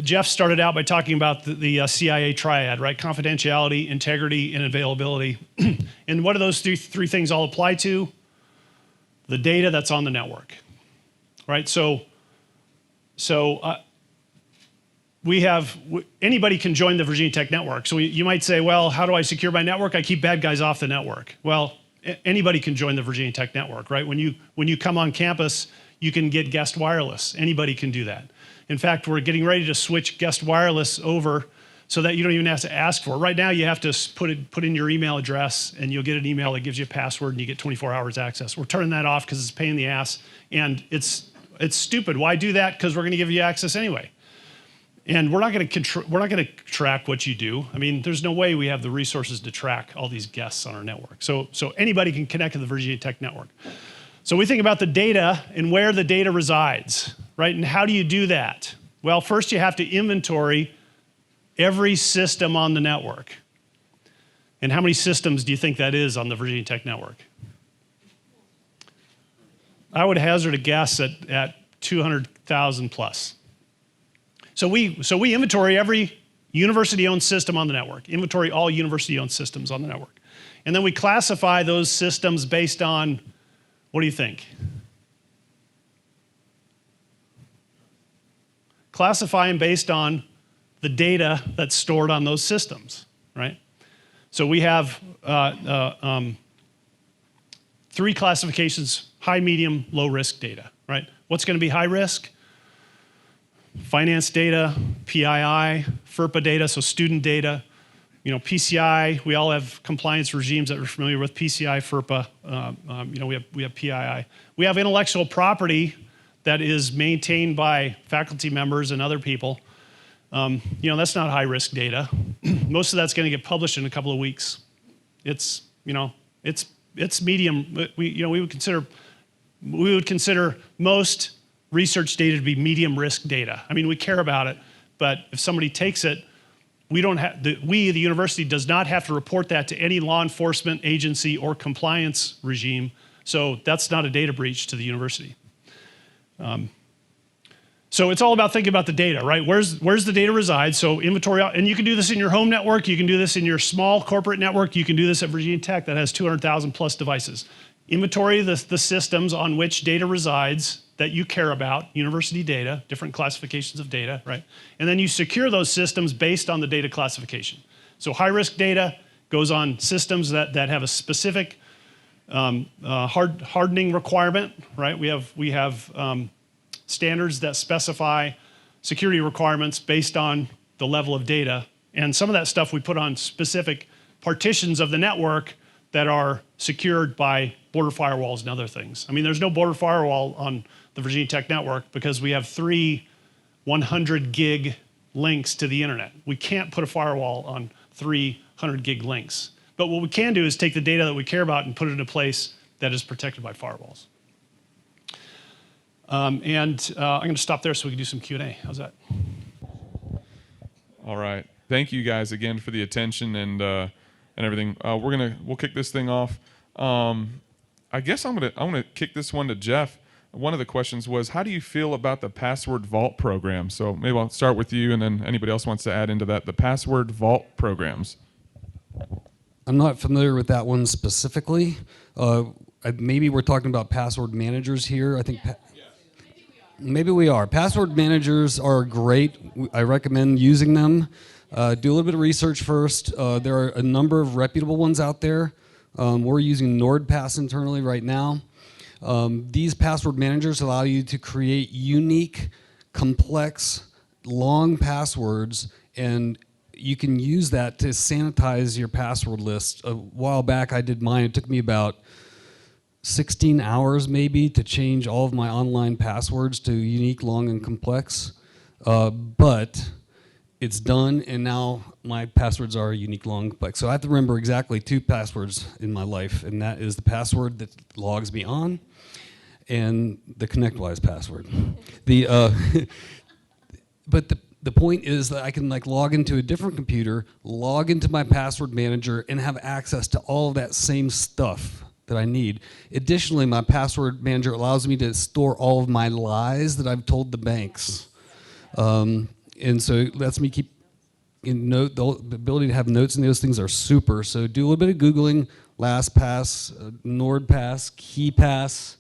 Jeff started out by talking about the CIA triad, right? Confidentiality, integrity, and availability. And what do those three things all apply to? The data that's on the network, right? So anybody can join the Virginia Tech network. So you might say, well, how do I secure my network? I keep bad guys off the network. Well, anybody can join the Virginia Tech network, right? When you come on campus, you can get guest wireless. Anybody can do that. In fact, we're getting ready to switch guest wireless over so that you don't even have to ask for it. Right now, you have to put in your email address, and you'll get an email that gives you a password, and you get 24 hours access. We're turning that off because it's a pain in the ass, and it's stupid. Why do that? Because we're going to give you access anyway. And we're not going to track what you do. I mean, there's no way we have the resources to track all these guests on our network. So anybody can connect to the Virginia Tech network. So we think about the data and where the data resides, right? And how do you do that? Well, first you have to inventory every system on the network. And how many systems do you think that is on the Virginia Tech network? I would hazard a guess at 200,000 plus. So we inventory every university-owned system on the network, inventory all university-owned systems on the network. And then we classify those systems based on, what do you think? Classify them based on the data that's stored on those systems, right? So we have 3 classifications: high, medium, low risk data, right? What's going to be high risk? Finance data, PII, FERPA data, so student data, PCI. We all have compliance regimes that we're familiar with: PCI, FERPA. We have PII. We have intellectual property that is maintained by faculty members and other people. That's not high risk data. Most of that's going to get published in a couple of weeks. It's medium. We would consider most research data to be medium risk data. I mean, we care about it, but if somebody takes it, the university does not have to report that to any law enforcement agency or compliance regime. So that's not a data breach to the university. So it's all about thinking about the data, right? Where's the data reside? So inventory, and you can do this in your home network. You can do this in your small corporate network. You can do this at Virginia Tech that has 200,000 plus devices. Inventory the systems on which data resides that you care about, university data, different classifications of data, right? And then you secure those systems based on the data classification. So high-risk data goes on systems that have a specific hardening requirement, right? We have standards that specify security requirements based on the level of data. And some of that stuff we put on specific partitions of the network that are secured by border firewalls and other things. I mean, there's no border firewall on the Virginia Tech network because we have 3 100 gig links to the internet. We can't put a firewall on 3 100 gig links. But what we can do is take the data that we care about and put it in a place that is protected by firewalls. I'm going to stop there so we can do some Q&A. How's that? All right. Thank you guys again for the attention and everything. We'll kick this thing off. I guess I'm gonna kick this one to Jeff. One of the questions was, how do you feel about the Password Vault program? So maybe I'll start with you, and then anybody else wants to add into that. The Password Vault programs. I'm not familiar with that one specifically. Maybe we're talking about password managers here. I think. Maybe we are. Password managers are great. I recommend using them. Do a little bit of research first. There are a number of reputable ones out there. We're using NordPass internally right now. These password managers allow you to create unique, complex, long passwords, and you can use that to sanitize your password list. A while back I did mine. It took me about 16 hours maybe to change all of my online passwords to unique, long, and complex. But it's done, and now my passwords are unique, long, and complex. So I have to remember exactly 2 passwords in my life, and that is the password that logs me on and the ConnectWise password. But the point is that I can log into a different computer, log into my password manager, and have access to all of that same stuff that I need. Additionally, my password manager allows me to store all of my lies that I've told the banks. And so it lets me keep note. The ability to have notes in those things are super. So do a little bit of Googling, LastPass, NordPass, KeyPass.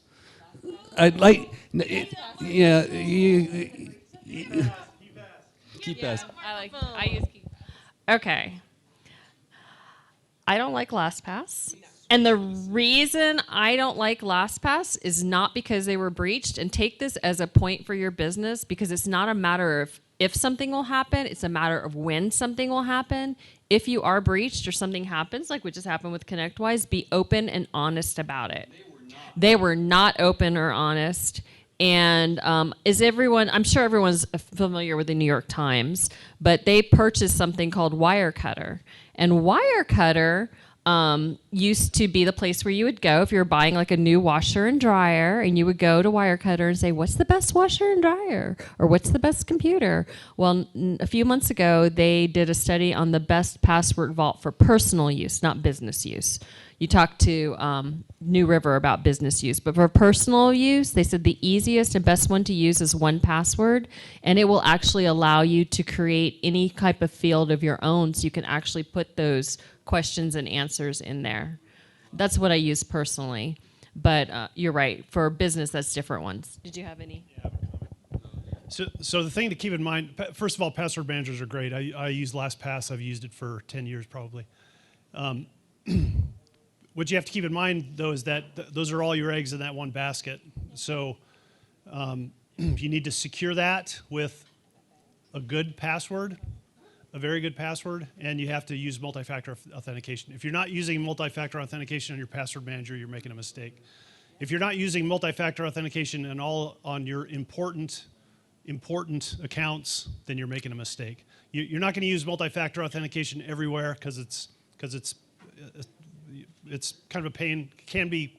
I'd like, yeah, KeyPass. I use key. Okay. I don't like LastPass. And the reason I don't like LastPass is not because they were breached. And take this as a point for your business, because it's not a matter of if something will happen, it's a matter of when something will happen. If you are breached or something happens, like what just happened with ConnectWise, be open and honest about it. They were not open or honest. And I'm sure everyone's familiar with the New York Times, but they purchased something called Wirecutter. And Wirecutter used to be the place where you would go if you were buying like a new washer and dryer, and you would go to Wirecutter and say, what's the best washer and dryer? Or what's the best computer? Well, a few months ago, they did a study on the best password vault for personal use, not business use. You talked to New River about business use, but for personal use, they said the easiest and best one to use is 1Password, and it will actually allow you to create any type of field of your own, so you can actually put those questions and answers in there. That's what I use personally, but you're right. For business, that's different ones. Did you have any? Yeah. So the thing to keep in mind, first of all, password managers are great. I use LastPass. I've used it for 10 years probably. What you have to keep in mind, though, is that those are all your eggs in that one basket. So you need to secure that with a good password, a very good password, and you have to use multi-factor authentication. If you're not using multi-factor authentication on your password manager, you're making a mistake. If you're not using multi-factor authentication on your important accounts, then you're making a mistake. You're not going to use multi-factor authentication everywhere because it's kind of a pain. Can be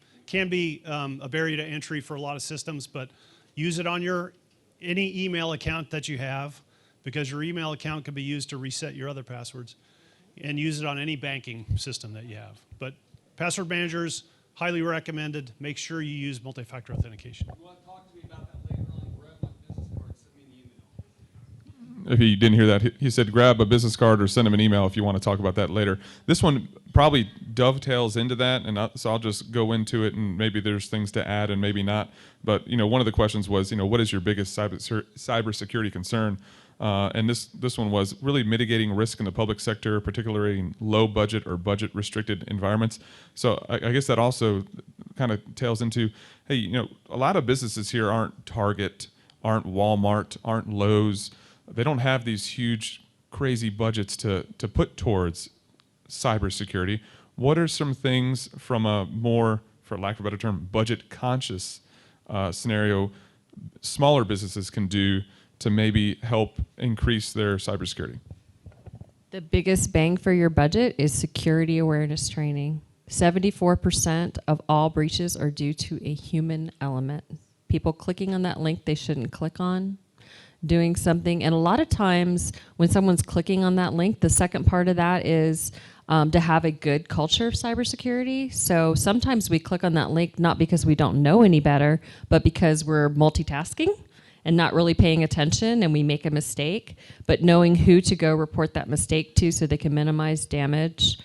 a barrier to entry for a lot of systems, but use it on any email account that you have, because your email account can be used to reset your other passwords, and use it on any banking system that you have. But password managers, highly recommended. Make sure you use multi-factor authentication. You want to talk to me about that later on? Grab my business card, send me an email. If you didn't hear that, he said grab a business card or send him an email if you want to talk about that later. This one probably dovetails into that, and so I'll just go into it, and maybe there's things to add and maybe not. But one of the questions was, what is your biggest cybersecurity concern? And this one was really mitigating risk in the public sector, particularly in low budget or budget restricted environments. So I guess that also kind of tails into, hey, a lot of businesses here aren't Target, aren't Walmart, aren't Lowe's. They don't have these huge, crazy budgets to put towards cybersecurity. What are some things from a more, for lack of a better term, budget conscious scenario smaller businesses can do to maybe help increase their cybersecurity? The biggest bang for your budget is security awareness training. 74% of all breaches are due to a human element. People clicking on that link they shouldn't click on, doing something. And a lot of times when someone's clicking on that link, the second part of that is to have a good culture of cybersecurity. So sometimes we click on that link not because we don't know any better, but because we're multitasking and not really paying attention, and we make a mistake. But knowing who to go report that mistake to so they can minimize damage.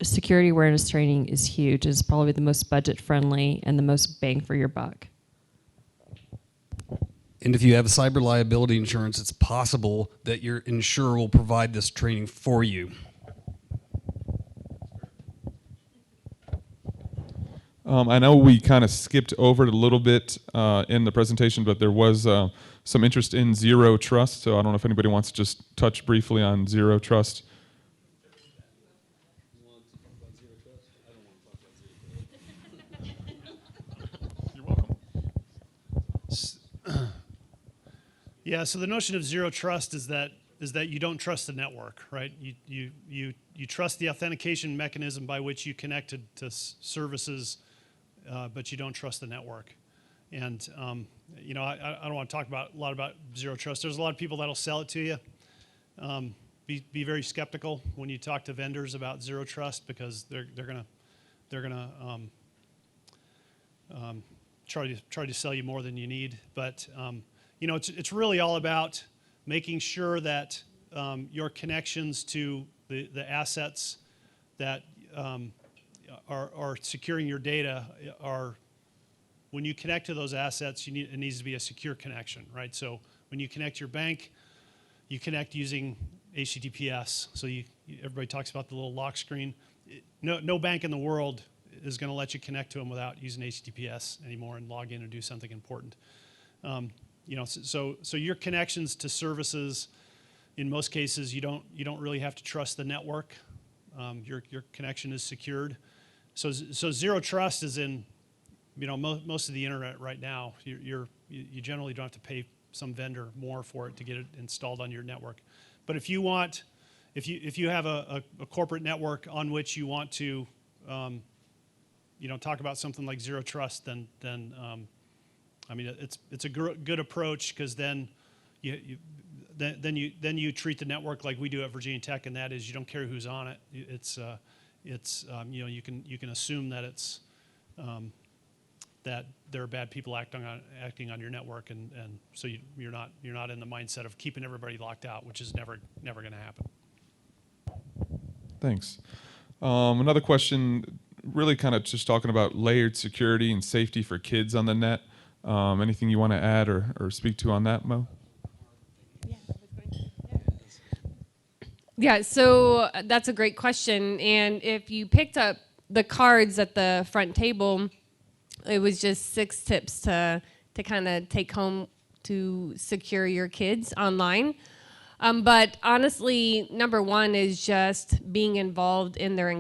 Security awareness training is huge. It's probably the most budget friendly and the most bang for your buck. And if you have cyber liability insurance, it's possible that your insurer will provide this training for you. I know we kind of skipped over it a little bit in the presentation, but there was some interest in zero trust. So I don't know if anybody wants to just touch briefly on zero trust. You're welcome. Yeah, so the notion of zero trust is that you don't trust the network, right? You trust the authentication mechanism by which you connected to services, but you don't trust the network. And I don't want to talk a lot about zero trust. There's a lot of people that'll sell it to you. Be very skeptical when you talk to vendors about zero trust, because they're they're gonna try to sell you more than you need. But you know, it's really all about making sure that your connections to the assets that are securing your data are, when you connect to those assets, it needs to be a secure connection, right? So when you connect your bank, you connect using HTTPS. So everybody talks about the little lock screen. No bank in the world is going to let you connect to them without using HTTPS anymore and log in and do something important. You know, so your connections to services, in most cases, you don't really have to trust the network. Your connection is secured. So zero trust is in, you know, most of the internet right now. You generally don't have to pay some vendor more for it to get it installed on your network. But if you have a corporate network on which you want to, you know, talk about something like zero trust, then I mean, it's a good approach, because then you treat the network like we do at Virginia Tech, and that is, you don't care who's on it. It's you know, you can assume that it's that there are bad people acting on your network, and so you're not in the mindset of keeping everybody locked out, which is never going to happen. Thanks. Another question, really kind of just talking about layered security and safety for kids on the net. Anything you want to add or speak to on that, Mo? Yeah, so that's a great question. And if you picked up the cards at the front table, it was just 6 tips to kind of take home to secure your kids online. But honestly, number one is just being involved in their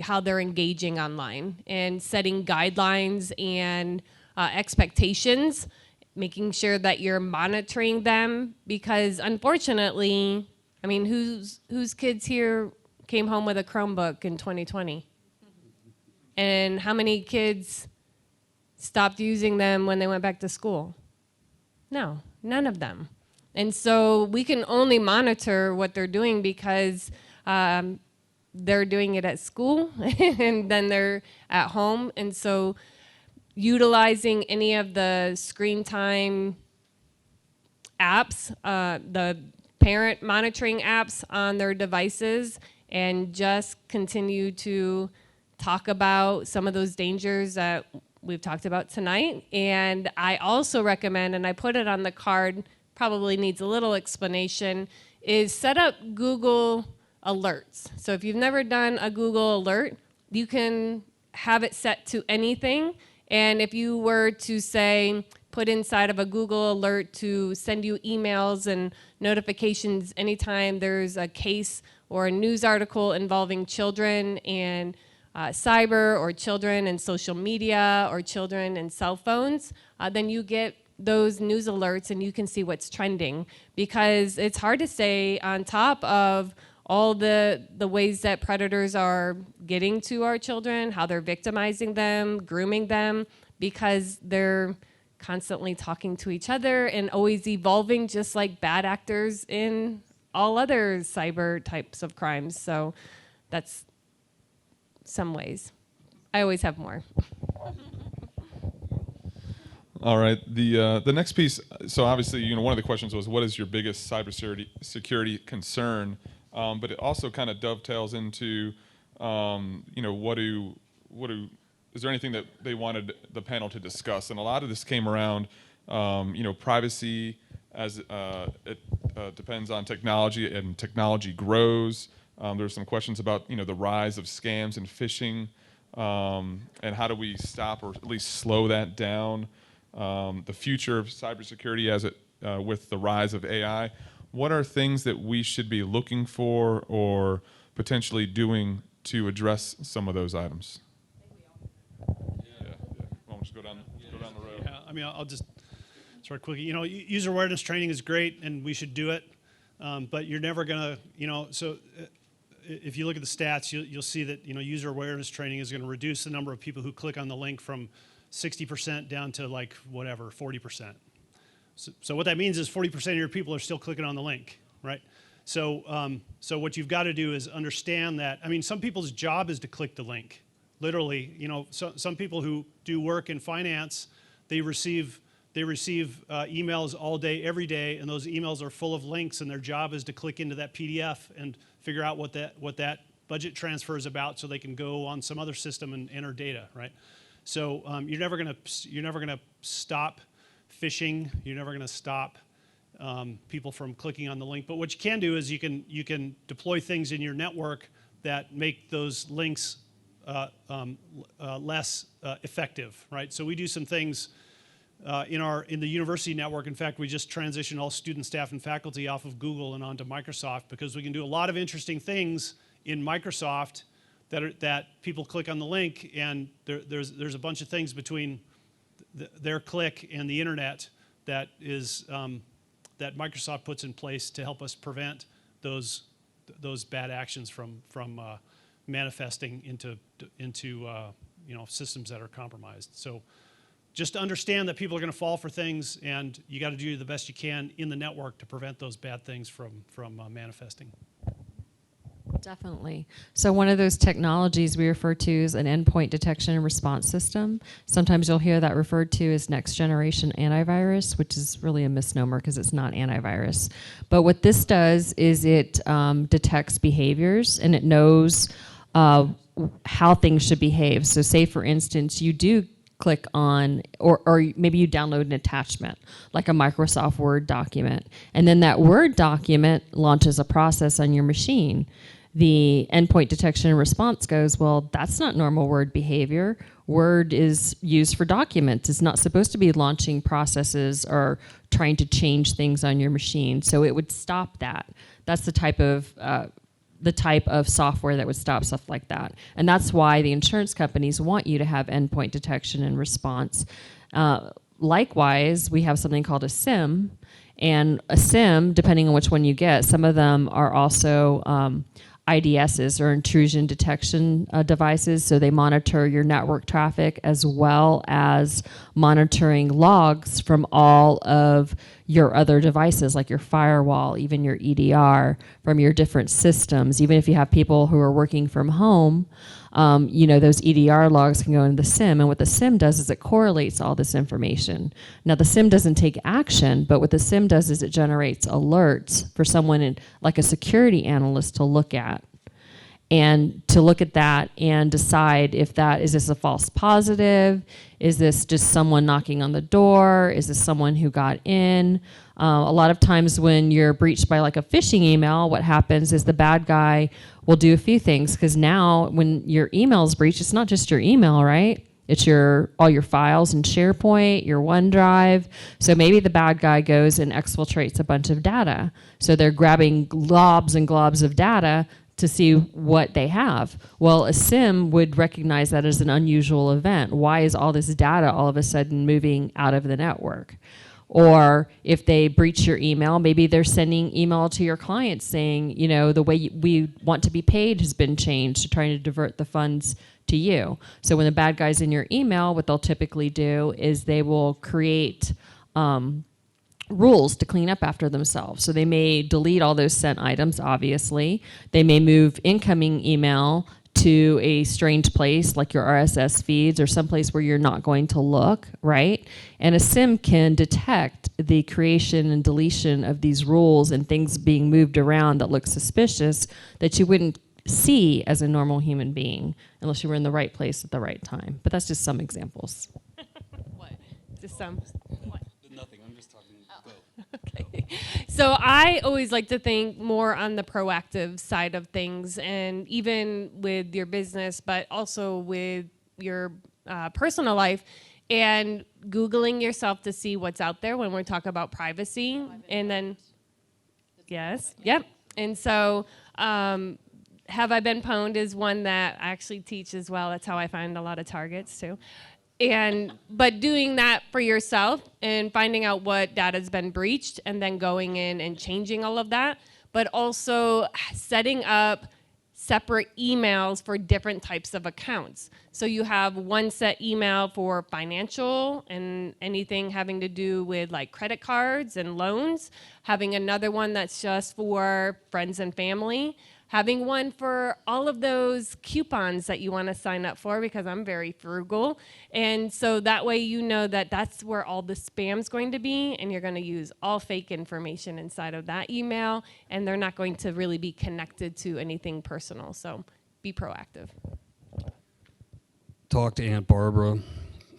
how they're engaging online, and setting guidelines and expectations, making sure that you're monitoring them, because unfortunately, I mean, whose kids here came home with a Chromebook in 2020? And how many kids stopped using them when they went back to school? No, none of them. And so we can only monitor what they're doing, because they're doing it at school and then they're at home. And so utilizing any of the screen time apps, the parent monitoring apps on their devices, and just continue to talk about some of those dangers that we've talked about tonight. And I also recommend, and I put it on the card, probably needs a little explanation, is set up Google alerts. So if you've never done a Google alert, you can have it set to anything. And if you were to say, put inside of a Google alert to send you emails and notifications anytime there's a case or a news article involving children and cyber, or children and social media, or children and cell phones, then you get those news alerts and you can see what's trending, because it's hard to stay on top of all the ways that predators are getting to our children, how they're victimizing them, grooming them, because they're constantly talking to each other and always evolving, just like bad actors in all other cyber types of crimes. So that's some ways. I always have more. All right. The next piece. So obviously, you know, one of the questions was, what is your biggest cybersecurity concern? But it also kind of dovetails into, you know, is there anything that they wanted the panel to discuss? And a lot of this came around, you know, privacy, as it depends on technology, and technology grows. There's some questions about, you know, the rise of scams and phishing, and how do we stop or at least slow that down? The future of cybersecurity as it with the rise of AI. What are things that we should be looking for or potentially doing to address some of those items? Yeah. Well, just go down the road. Yeah, I mean, I'll just start quickly. You know, user awareness training is great, and we should do it. But you're never gonna, you know, so if you look at the stats, you'll see that, you know, user awareness training is going to reduce the number of people who click on the link from 60% down to like whatever, 40%. So what that means is 40% of your people are still clicking on the link, right? So what you've got to do is understand that. I mean, some people's job is to click the link. literally. Some people who do work in finance, they receive emails all day, every day, and those emails are full of links, and their job is to click into that PDF and figure out what that budget transfer is about, so they can go on some other system and enter data, right? So you're never gonna stop phishing. You're never gonna stop people from clicking on the link. But what you can do is you can deploy things in your network that make those links less effective, right? So we do some things in the university network. In fact, we just transitioned all student, staff, and faculty off of Google and onto Microsoft, because we can do a lot of interesting things in Microsoft that people click on the link, and there's a bunch of things between their click and the internet that that Microsoft puts in place to help us prevent those bad actions from manifesting into systems that are compromised. So just understand that people are going to fall for things, and you got to do the best you can in the network to prevent those bad things from manifesting. Definitely. So one of those technologies we refer to is an endpoint detection and response system. Sometimes you'll hear that referred to as next generation antivirus, which is really a misnomer because it's not antivirus. But what this does is it detects behaviors, and it knows how things should behave. So say, for instance, you do click on, or maybe you download an attachment, like a Microsoft Word document, and then that Word document launches a process on your machine. The endpoint detection and response goes, well, that's not normal Word behavior. Word is used for documents. It's not supposed to be launching processes or trying to change things on your machine. So it would stop that. That's the type of software that would stop stuff like that. And that's why the insurance companies want you to have endpoint detection and response. Likewise, we have something called a SIM. And a SIM, depending on which one you get, some of them are also IDSs, or intrusion detection devices. So they monitor your network traffic as well as monitoring logs from all of your other devices, like your firewall, even your EDR, from your different systems. Even if you have people who are working from home, those EDR logs can go into the SIM, and what the SIM does is it correlates all this information. Now, the SIM doesn't take action, but what the SIM does is it generates alerts for someone like a security analyst to look at. And to look at that and decide if is this a false positive? Is this just someone knocking on the door? Is this someone who got in? A lot of times when you're breached by like a phishing email, what happens is the bad guy will do a few things, because now when your email is breached, it's not just your email, right? It's all your files in SharePoint, your OneDrive. So maybe the bad guy goes and exfiltrates a bunch of data. So they're grabbing globs and globs of data to see what they have. Well, a SIM would recognize that as an unusual event. Why is all this data all of a sudden moving out of the network? Or if they breach your email, maybe they're sending email to your clients saying, the way we want to be paid has been changed, to trying to divert the funds to you. So when the bad guy's in your email, what they'll typically do is they will create rules to clean up after themselves. So they may delete all those sent items, obviously. They may move incoming email to a strange place like your RSS feeds, or someplace where you're not going to look, right? And a SIM can detect the creation and deletion of these rules and things being moved around that look suspicious, that you wouldn't see as a normal human being unless you were in the right place at the right time. But that's just some examples. What? Just some. What? Nothing. I'm just talking. Go. Okay. So I always like to think more on the proactive side of things, and even with your business, but also with your personal life, and Googling yourself to see what's out there when we're talking about privacy. And then, yes, yep. And so, Have I Been Pwned is one that I actually teach as well. That's how I find a lot of targets too. But doing that for yourself and finding out what data's been breached, and then going in and changing all of that, but also setting up separate emails for different types of accounts. So you have one set email for financial and anything having to do with like credit cards and loans, having another one that's just for friends and family, having one for all of those coupons that you want to sign up for, because I'm very frugal. And so that way you know that that's where all the spam's going to be, and you're going to use all fake information inside of that email, and they're not going to really be connected to anything personal. So be proactive. Talk to Aunt Barbara,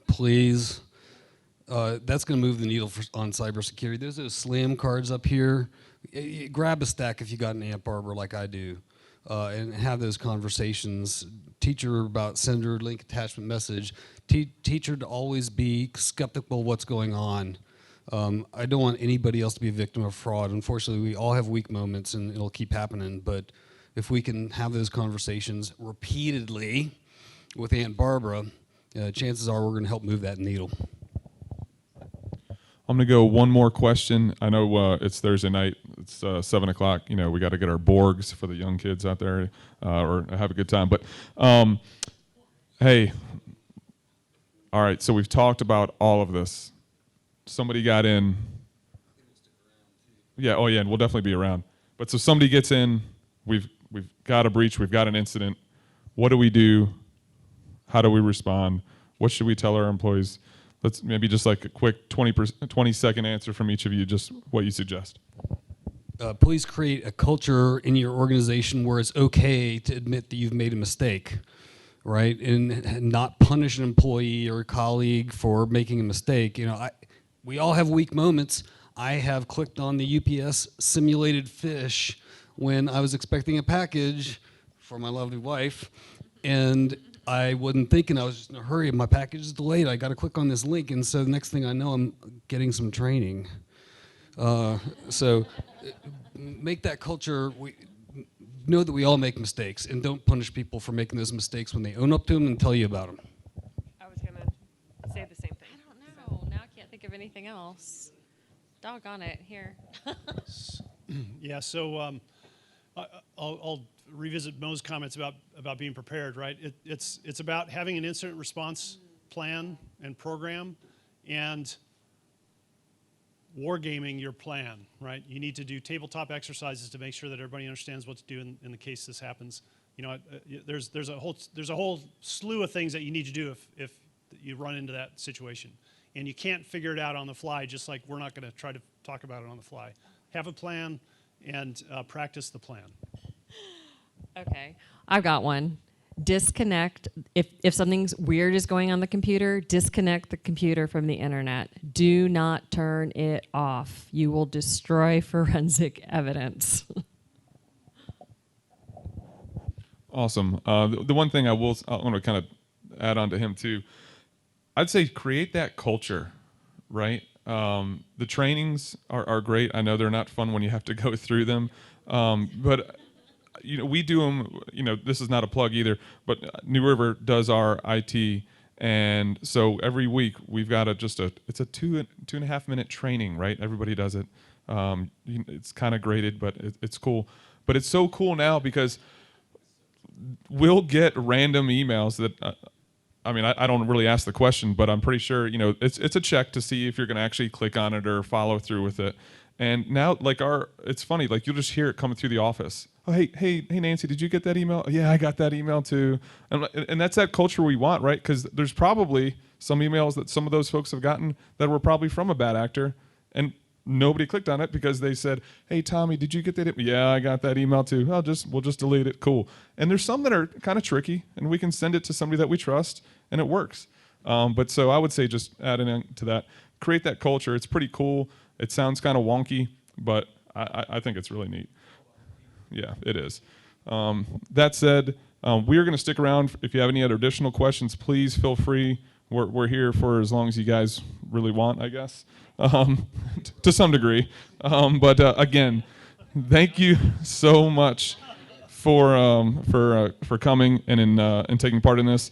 please. That's going to move the needle on cybersecurity. There's those slam cards up here. Grab a stack if you got an Aunt Barbara like I do, and have those conversations. Teach her about sender, link, attachment, message. Teach her to always be skeptical of what's going on. I don't want anybody else to be a victim of fraud. Unfortunately, we all have weak moments, and it'll keep happening. But if we can have those conversations repeatedly with Aunt Barbara, chances are we're going to help move that needle. I'm going to go one more question. I know it's Thursday night. It's 7 o'clock. You know, we got to get our Borgs for the young kids out there or have a good time. But, hey, all right, so we've talked about all of this. Somebody got in. Yeah, oh, yeah, and we'll definitely be around. But so somebody gets in. We've got a breach. We've got an incident. What do we do? How do we respond? What should we tell our employees? Let's maybe just like a quick 20-second answer from each of you, just what you suggest. Please create a culture in your organization where it's okay to admit that you've made a mistake, right? And not punish an employee or a colleague for making a mistake. You know, we all have weak moments. I have clicked on the UPS simulated phish when I was expecting a package for my lovely wife, and I wasn't thinking. I was just in a hurry. My package is delayed. I got to click on this link, and so the next thing I know, I'm getting some training. So make that culture. We know that we all make mistakes, and don't punish people for making those mistakes when they own up to them and tell you about them. I was going to say the same thing. I don't know. Now I can't think of anything else. Doggone it. Here. Yeah, so I'll revisit Mo's comments about being prepared, right? It's about having an incident response plan and program and wargaming your plan, right? You need to do tabletop exercises to make sure that everybody understands what to do in the case this happens. You know, there's a whole slew of things that you need to do if you run into that situation. And you can't figure it out on the fly, just like we're not going to try to talk about it on the fly. Have a plan and practice the plan. Okay, I've got one. Disconnect. If something weird is going on the computer, disconnect the computer from the internet. Do not turn it off. You will destroy forensic evidence. Awesome. The one thing I want to kind of add on to him too, I'd say create that culture, right? The trainings are great. I know they're not fun when you have to go through them, but you know, we do them. You know, this is not a plug either, but New River does our IT, and so every week we've got it's a 2.5 minute training, right? Everybody does it. It's kind of graded, but it's cool. But it's so cool now because we'll get random emails that. I mean, I don't really ask the question, but I'm pretty sure, you know, it's a check to see if you're going to actually click on it or follow through with it. And now, like it's funny, like you'll just hear it coming through the office. Oh, hey, Nancy, did you get that email? Yeah, I got that email too. And that's that culture we want, right? Because there's probably some emails that some of those folks have gotten that were probably from a bad actor, and nobody clicked on it because they said, hey, Tommy, did you get that? Yeah, I got that email too. We'll just delete it. Cool. And there's some that are kind of tricky, and we can send it to somebody that we trust, and it works. But so I would say just adding to that, create that culture. It's pretty cool. It sounds kind of wonky, but I think it's really neat. Yeah, it is. That said, we are going to stick around. If you have any other additional questions, please feel free. We're here for as long as you guys really want, I guess, to some degree. But again, thank you so much for coming and in taking part in this.